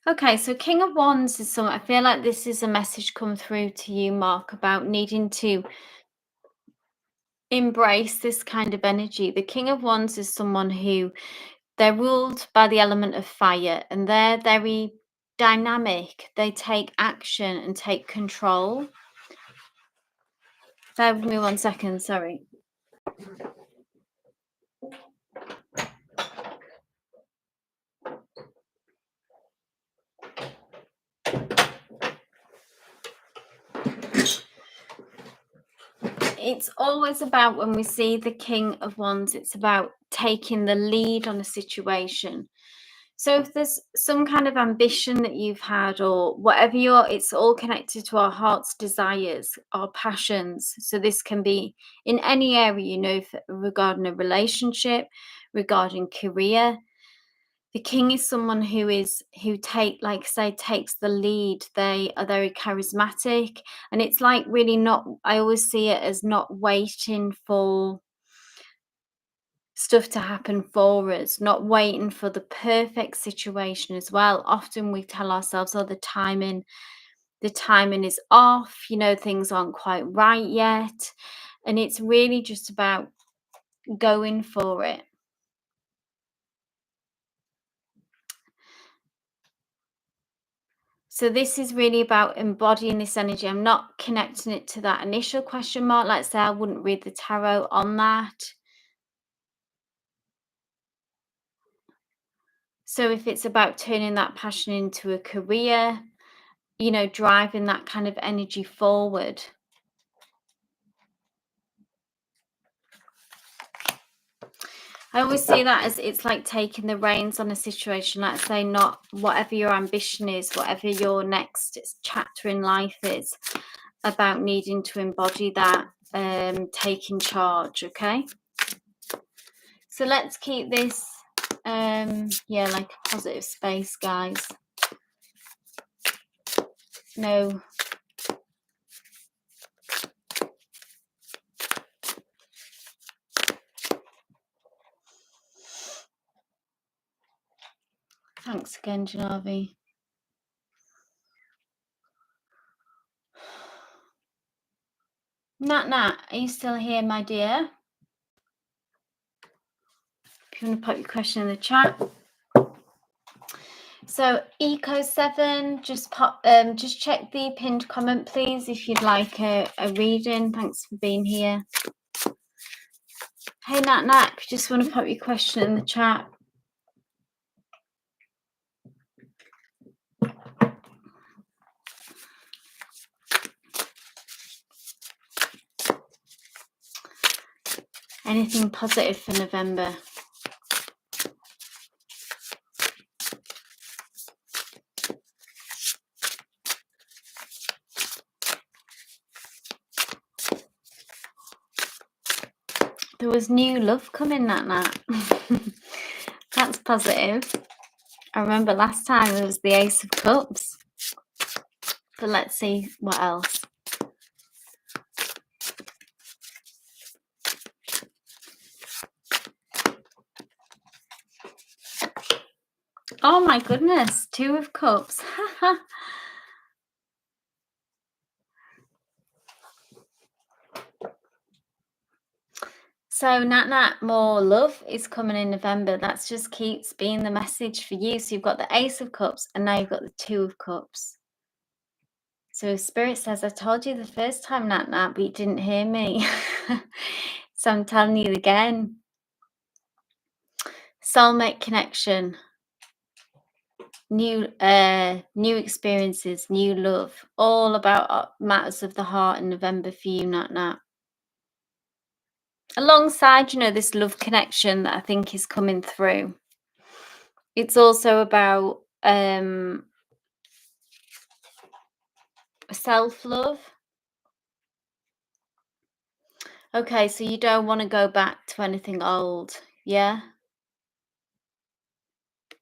Okay, so King of Wands is something, I feel like this is a message come through to you, Mark, about needing to embrace this kind of energy. The King of Wands is someone who they're ruled by the element of fire and they're very dynamic. They take action and take control. Bear with me 1 second, sorry. It's always about when we see the King of Wands, it's about taking the lead on a situation. So if there's some kind of ambition that you've had or whatever it's all connected to our heart's desires, our passions. So this can be in any area, regarding a relationship, regarding career. The king is someone takes the lead. They are very charismatic, and it's like really not, I always see it as not waiting for stuff to happen for us, not waiting for the perfect situation as well. Often we tell ourselves, oh, the timing is off, things aren't quite right yet. And it's really just about going for it. So this is really about embodying this energy. I'm not connecting it to that initial question mark. Like I say, I wouldn't read the tarot on that. So if it's about turning that passion into a career, driving that kind of energy forward. I always see that as it's like taking the reins on a situation. Like I say, not whatever your ambition is, whatever your next chapter in life is, about needing to embody that, taking charge, okay? So let's keep this, like a positive space, guys. No. Thanks again, Janavi. Nat, are you still here, my dear? If you want to put your question in the chat. So Eco7, just check the pinned comment, please, if you'd like a reading. Thanks for being here. Hey Nat, if you just want to put your question in the chat. Anything positive for November? There was new love coming, Nat. That's positive. I remember last time there was the Ace of Cups. But let's see what else. Oh my goodness, Two of Cups. So Nat, more love is coming in November. That just keeps being the message for you. So you've got the Ace of Cups and now you've got the Two of Cups. So Spirit says, I told you the first time, Nat, but you didn't hear me. So I'm telling you again. soulmate connection, new experiences, new love, all about matters of the heart in November for you, Nat. Alongside, this love connection that I think is coming through, it's also about self-love. Okay, so you don't want to go back to anything old, yeah?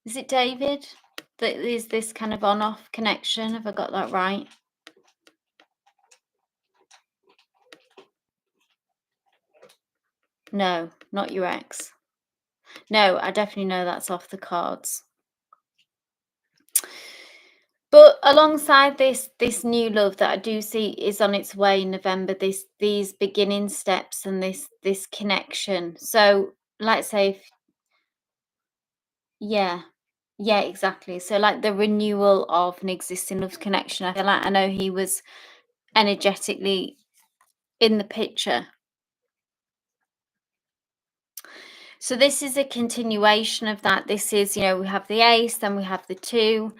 Is it David? That is this kind of on-off connection? Have I got that right? No, not your ex. No, I definitely know that's off the cards. But alongside this new love that I do see is on its way in November, these beginning steps and this connection. So, like say, yeah, yeah, exactly. So, like the renewal of an existing love connection. I feel like I know he was energetically in the picture. So this is a continuation of that. This is, we have the ace, then we have the two.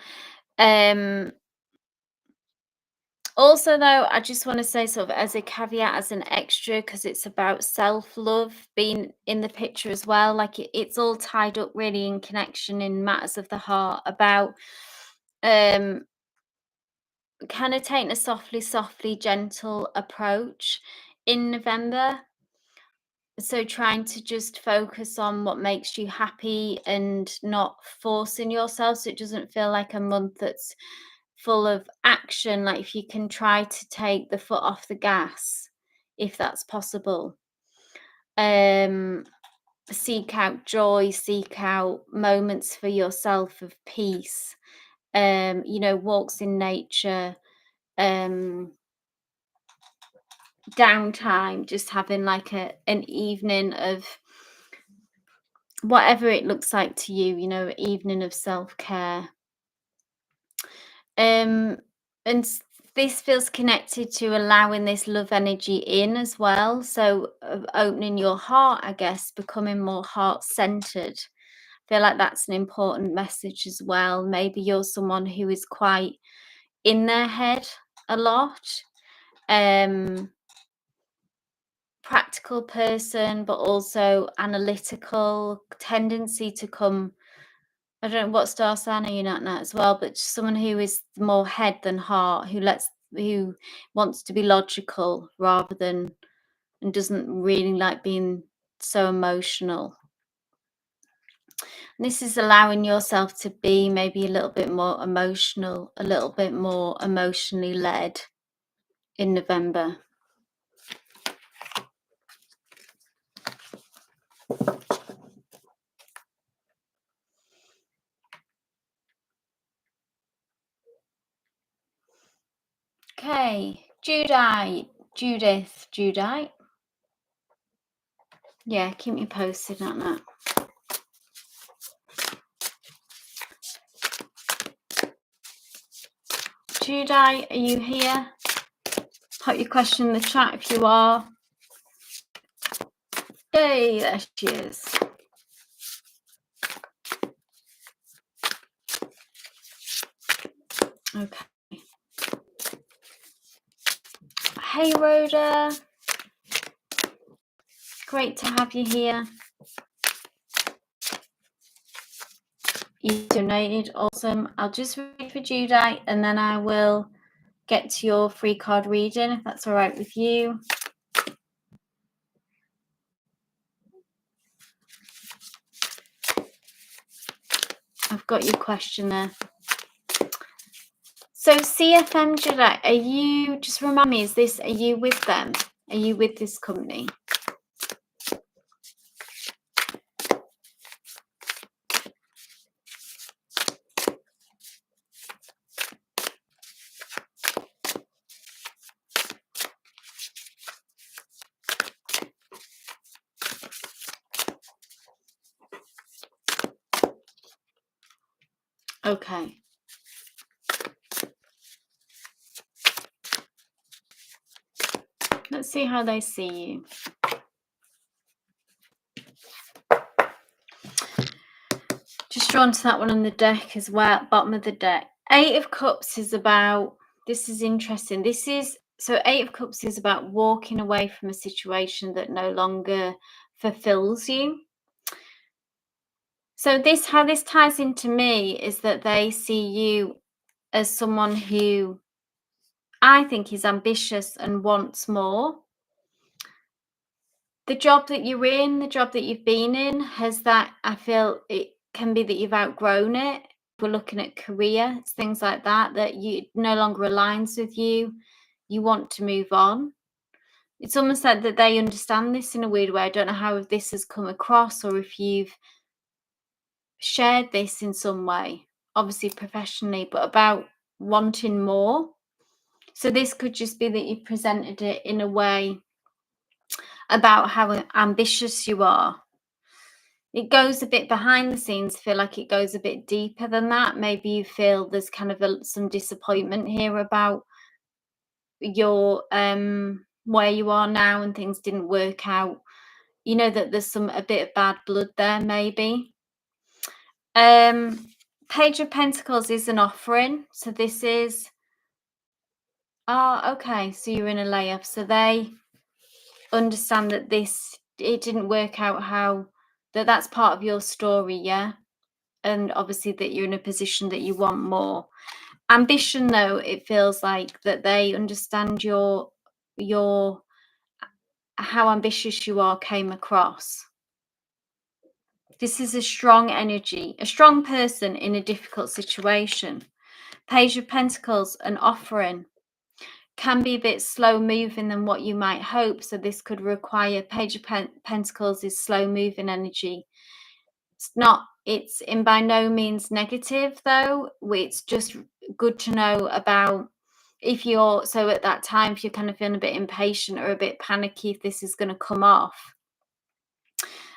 Also, though, I just want to say, sort of as a caveat, as an extra, because it's about self-love being in the picture as well. Like it's all tied up really in connection in matters of the heart about um kind of taking a softly, gentle approach in November. So trying to just focus on what makes you happy and not forcing yourself, so it doesn't feel like a month that's full of action. Like if you can try to take the foot off the gas, if that's possible. Seek out joy, seek out moments for yourself of peace. Walks in nature, downtime, just having like an evening of whatever it looks like to you, evening of self-care. Um, and this feels connected to allowing this love energy in as well. So opening your heart, I guess, becoming more heart-centered. I feel like that's an important message as well. Maybe you're someone who is quite in their head a lot. Practical person, but also analytical tendency to come. I don't know what star sign are you not as well, but just someone who is more head than heart, who wants to be logical rather than and doesn't really like being so emotional. And this is allowing yourself to be maybe a little bit more emotional, a little bit more emotionally led in November. Okay, Judith. Yeah, keep me posted on that. Judite, are you here? Put your question in the chat if you are. Hey, there she is. Okay. Hey, Rhoda. Great to have you here. You donated. Awesome. I'll just read for Judite and then I will get to your free card reading if that's all right with you. I've got your question there. So CFM Judite, are you, just remind me, are you with them? Are you with this company? Okay. Let's see how they see you. drawn to that one on the deck as well, bottom of the deck. 8 of Cups is about, this is interesting. So 8 of Cups is about walking away from a situation that no longer fulfills you. So how this ties into me is that they see you as someone who I think is ambitious and wants more. The job that you're in, the job that you've been in, I feel it can be that you've outgrown it. We're looking at career, it's things like that you no longer aligns with you. You want to move on. It's almost like that they understand this in a weird way. I don't know how this has come across or if you've shared this in some way, obviously professionally, but about wanting more. So this could just be that you presented it in a way about how ambitious you are. It goes a bit behind the scenes. Feel like it goes a bit deeper than that. Maybe you feel there's kind of some disappointment here about your where you are now and things didn't work out. You know that there's a bit of bad blood there, maybe. Page of Pentacles is an offering. So this is, okay, so you're in a layoff. So they understand that it didn't work out, that's part of your story, yeah? And obviously that you're in a position that you want more. Ambition, though, it feels like that they understand your how ambitious you are came across. This is a strong energy, a strong person in a difficult situation. Page of Pentacles, an offering, can be a bit slow moving than what you might hope. So this could require, Page of Pentacles is slow moving energy. It's in by no means negative, though. It's just good to know about if you're, so at that time, if you're kind of feeling a bit impatient or a bit panicky if this is going to come off.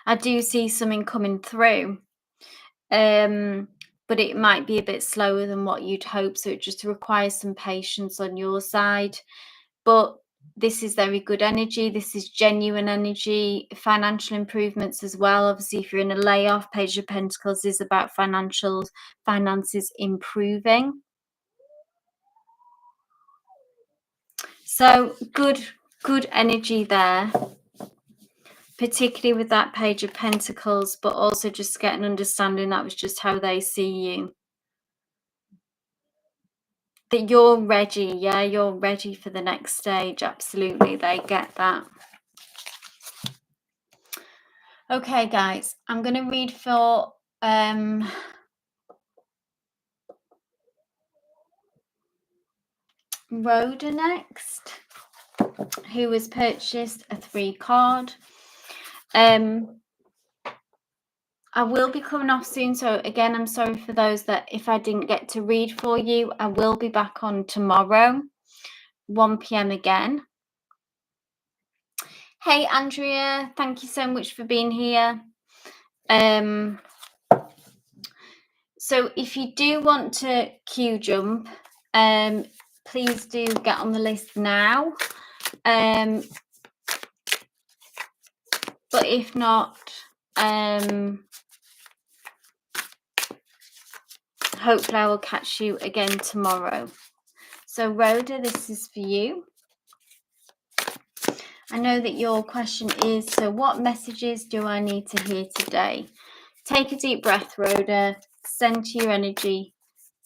I do see something coming through, but it might be a bit slower than what you'd hope. So it just requires some patience on your side. But this is very good energy. This is genuine energy. Financial improvements as well. Obviously, if you're in a layoff, Page of Pentacles is about finances improving. So good energy there, particularly with that Page of Pentacles, but also just get an understanding that was just how they see you. That you're ready, yeah, you're ready for the next stage. Absolutely, they get that. Okay, guys, I'm going to read for Rhoda next, who has purchased a 3 card. I will be coming off soon, so again, I'm sorry for those that if I didn't get to read for you. I will be back on tomorrow, 1 p.m. again. Hey, Andrea, thank you so much for being here. So if you do want to queue jump, please do get on the list now. But if not, hopefully I will catch you again tomorrow. So Rhoda, this is for you. I know that your question is, so what messages do I need to hear today? Take a deep breath, Rhoda. Send to your energy.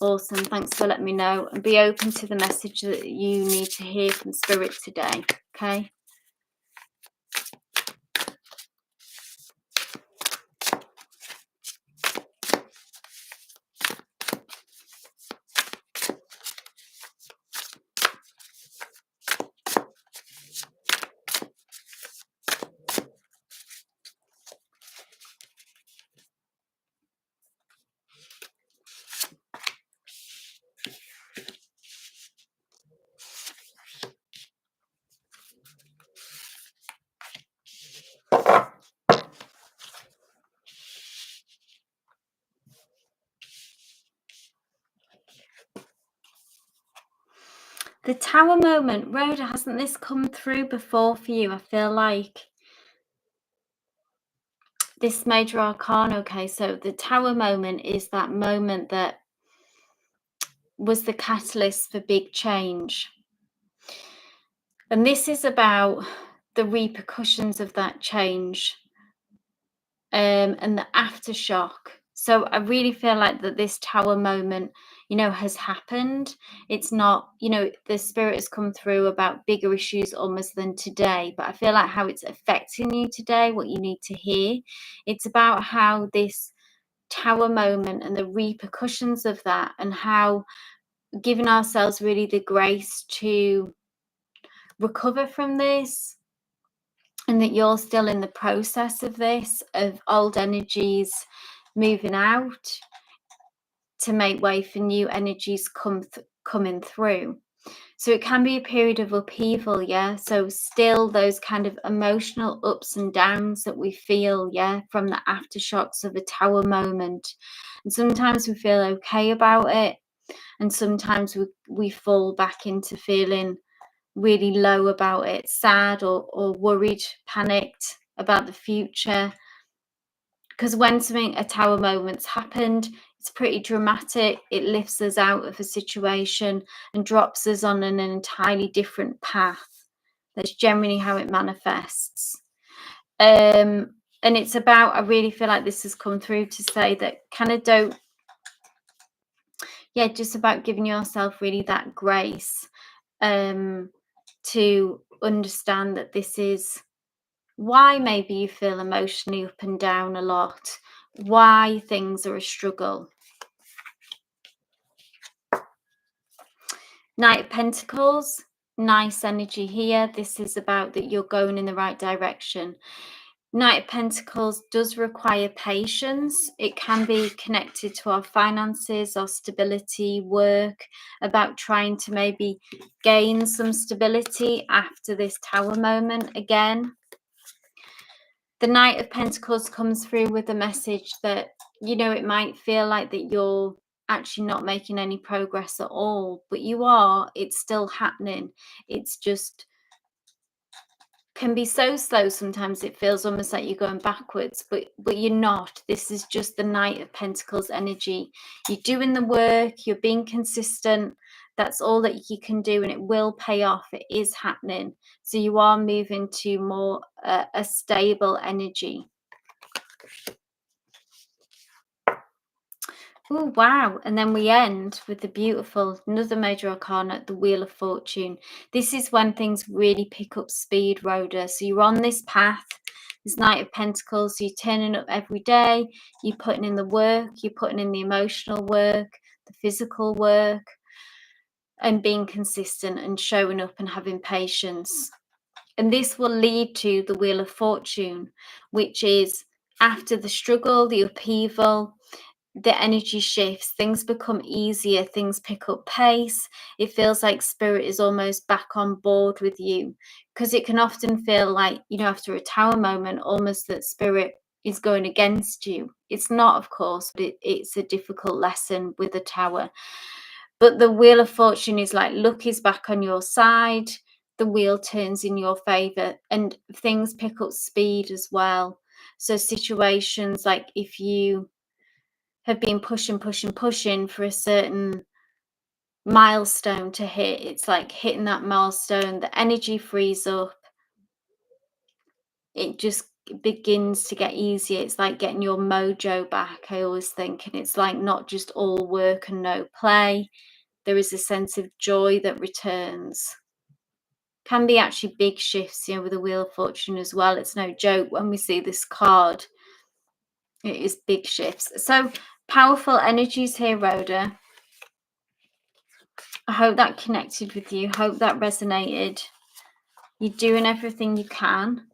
Awesome. Thanks for letting me know. And be open to the message that you need to hear from Spirit today. Okay? The Tower moment. Rhoda, hasn't this come through before for you? I feel like this major arcana. Okay, so the Tower moment is that moment that was the catalyst for big change. And this is about the repercussions of that change, and the aftershock. So I really feel like that this Tower moment, has happened. It's not, the spirit has come through about bigger issues almost than today, but I feel like how it's affecting you today, what you need to hear. It's about how this Tower moment and the repercussions of that, and how giving ourselves really the grace to recover from this, and that you're still in the process of this, of old energies moving out to make way for new energies coming through. So it can be a period of upheaval, yeah. So still those kind of emotional ups and downs that we feel, yeah, from the aftershocks of a Tower moment. And sometimes we feel okay about it, and sometimes we fall back into feeling really low about it, sad or worried, panicked about the future. Because when a Tower moment's happened, it's pretty dramatic. It lifts us out of a situation and drops us on an entirely different path. That's generally how it manifests. And it's about, I really feel like this has come through to say that kind of just about giving yourself really that grace, to understand that this is why maybe you feel emotionally up and down a lot, why things are a struggle. Knight of Pentacles, nice energy here. This is about that you're going in the right direction. Knight of Pentacles does require patience. It can be connected to our finances, our stability, work, about trying to maybe gain some stability after this Tower moment again. The Knight of Pentacles comes through with a message that, it might feel like that you're actually not making any progress at all, but you are. It's still happening. It's just can be so slow sometimes. It feels almost like you're going backwards, but you're not. This is just the Knight of Pentacles energy. You're doing the work, you're being consistent. That's all that you can do, and it will pay off. It is happening. So you are moving to more a stable energy. Oh, wow. And then we end with the beautiful, another major arcana, the Wheel of Fortune. This is when things really pick up speed, Rhoda. So you're on this path, this Knight of Pentacles. So you're turning up every day. You're putting in the work. You're putting in the emotional work, the physical work, and being consistent and showing up and having patience. And this will lead to the Wheel of Fortune, which is after the struggle, the upheaval, the energy shifts, things become easier, things pick up pace. It feels like spirit is almost back on board with you, because it can often feel like, after a Tower moment, almost that spirit is going against you. It's not, of course, but it's a difficult lesson with a Tower. But the Wheel of Fortune is like luck is back on your side. The wheel turns in your favor, and things pick up speed as well. So situations like if you have been pushing for a certain milestone to hit, it's like hitting that milestone, the energy frees up, it just begins to get easier. It's like getting your mojo back, I always think. And it's like not just all work and no play. There is a sense of joy that returns. Can be actually big shifts, with the Wheel of Fortune as well. It's no joke when we see this card. It is big shifts. So powerful energies here, Rhoda. I hope that connected with you. Hope that resonated. You're doing everything you can.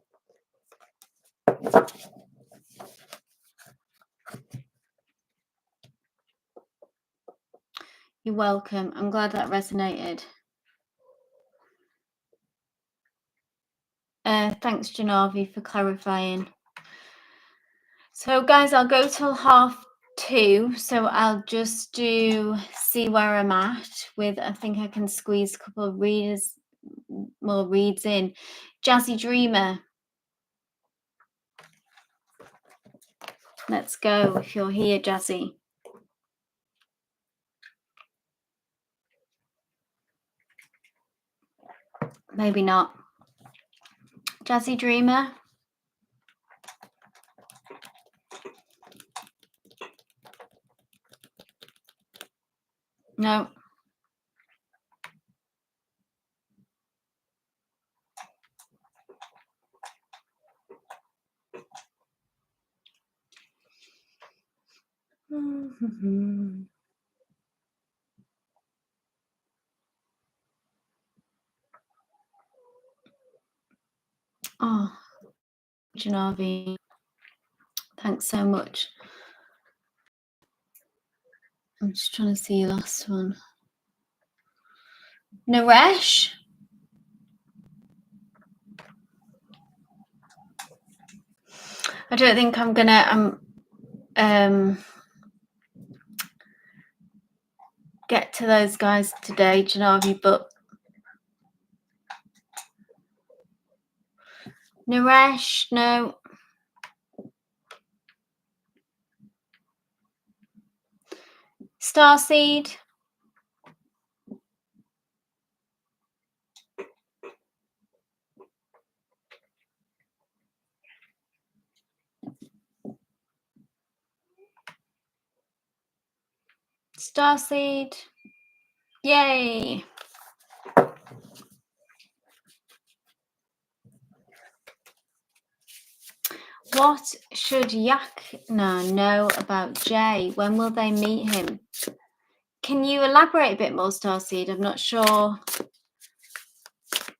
You're welcome. I'm glad that resonated. Thanks, Janavi, for clarifying. So, guys, I'll go till 2:30. So I'll just see where I'm at with. I think I can squeeze a couple of more reads in. Jazzy Dreamer. Let's go if you're here, Jazzy. Maybe not. Jazzy Dreamer? No. Oh, Janavi, thanks so much. I'm just trying to see your last one. Naresh? I don't think I'm gonna get to those guys today, Janavi, but Naresh, no. Starseed? Starseed? Yay! What should Yakna know about Jay? When will they meet him? Can you elaborate a bit more, Starseed? I'm not sure.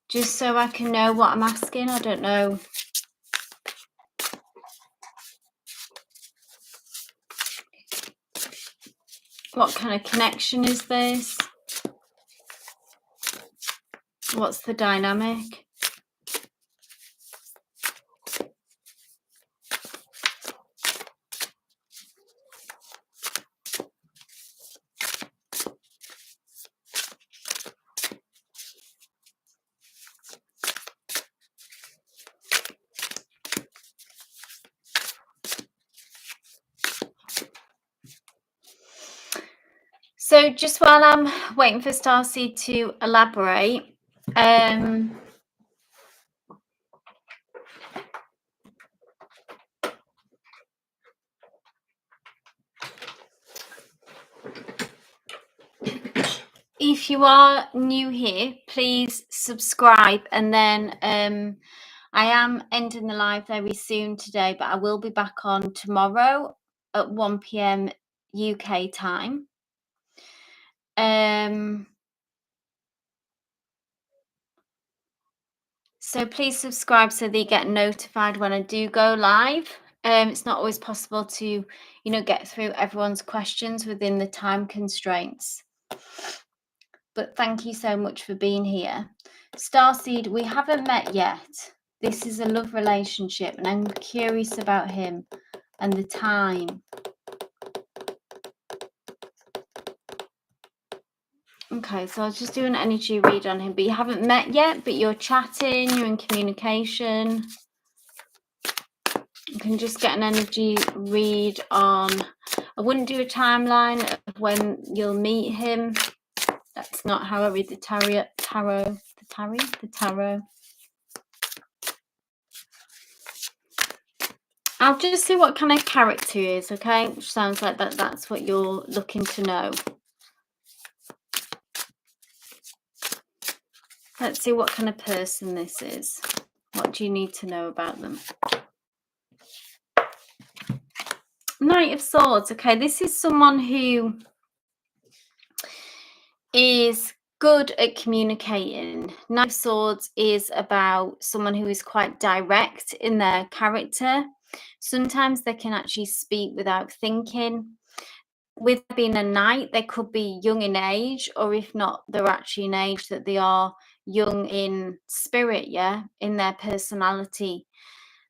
Just so I can know what I'm asking. I don't know. What kind of connection is this? What's the dynamic? So just while I'm waiting for Starseed to elaborate, if you are new here, please subscribe, and then I am ending the live very soon today, but I will be back on tomorrow at 1 p.m. UK time. So please subscribe so that you get notified when I do go live. It's not always possible to, get through everyone's questions within the time constraints. But thank you so much for being here. Starseed, we haven't met yet. This is a love relationship, and I'm curious about him and the time. Okay, so I was just doing an energy read on him, but you haven't met yet, but you're chatting, you're in communication. You can just get an energy read on. I wouldn't do a timeline of when you'll meet him. That's not how I read the tarot. I'll just see what kind of character he is, okay? Which sounds like that's what you're looking to know. Let's see what kind of person this is. What do you need to know about them? Knight of Swords. Okay, this is someone who is good at communicating. Knight of Swords is about someone who is quite direct in their character. Sometimes they can actually speak without thinking. With being a knight, they could be young in age, or if not, they're actually in age that they are young in spirit, in their personality.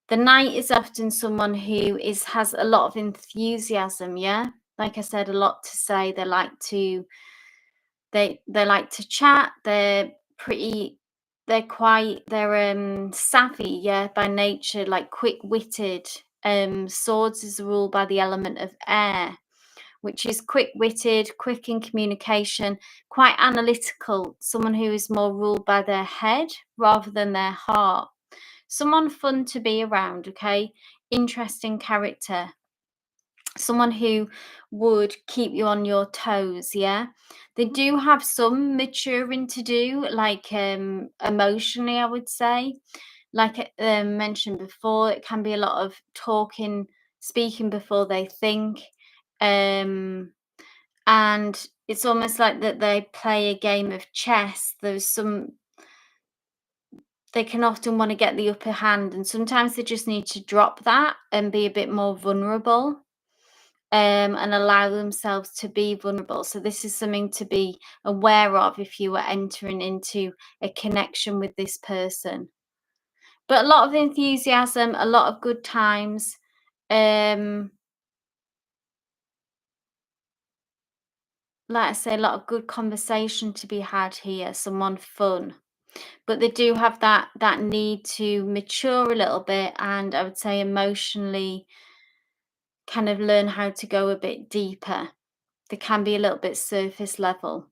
The knight is often someone who has a lot of enthusiasm, like I said, a lot to say. They like to chat. They're savvy, by nature, like quick-witted. Swords is ruled by the element of air, which is quick-witted, quick in communication, quite analytical, someone who is more ruled by their head rather than their heart. Someone fun to be around, okay? Interesting character. Someone who would keep you on your toes, yeah? They do have some maturing to do, like emotionally, I would say. Like mentioned before, it can be a lot of speaking before they think. Um, and it's almost like that they play a game of chess. They can often want to get the upper hand, and sometimes they just need to drop that and be a bit more vulnerable, and allow themselves to be vulnerable. So this is something to be aware of if you were entering into a connection with this person. But a lot of enthusiasm, a lot of good times. Um, like I say, a lot of good conversation to be had here. Someone fun, but they do have that need to mature a little bit, and I would say emotionally kind of learn how to go a bit deeper. They can be a little bit surface level.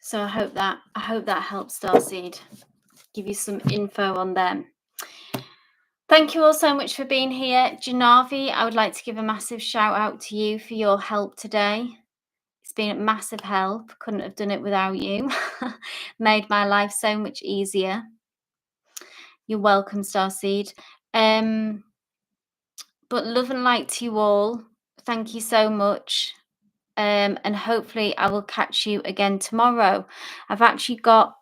So I hope that helps, Starseed. Give you some info on them. Thank you all so much for being here. Janavi, I would like to give a massive shout out to you for your help today. It's been a massive help. Couldn't have done it without you. Made my life so much easier. You're welcome, Starseed. But love and light to you all. Thank you so much. And hopefully I will catch you again tomorrow. I've actually got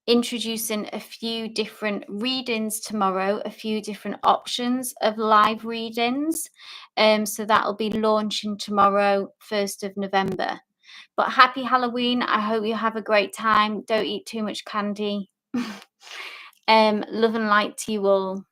introducing a few different readings tomorrow, a few different options of live readings. So that'll be launching tomorrow, 1st of November. But happy Halloween. I hope you have a great time. Don't eat too much candy. Love and light to you all.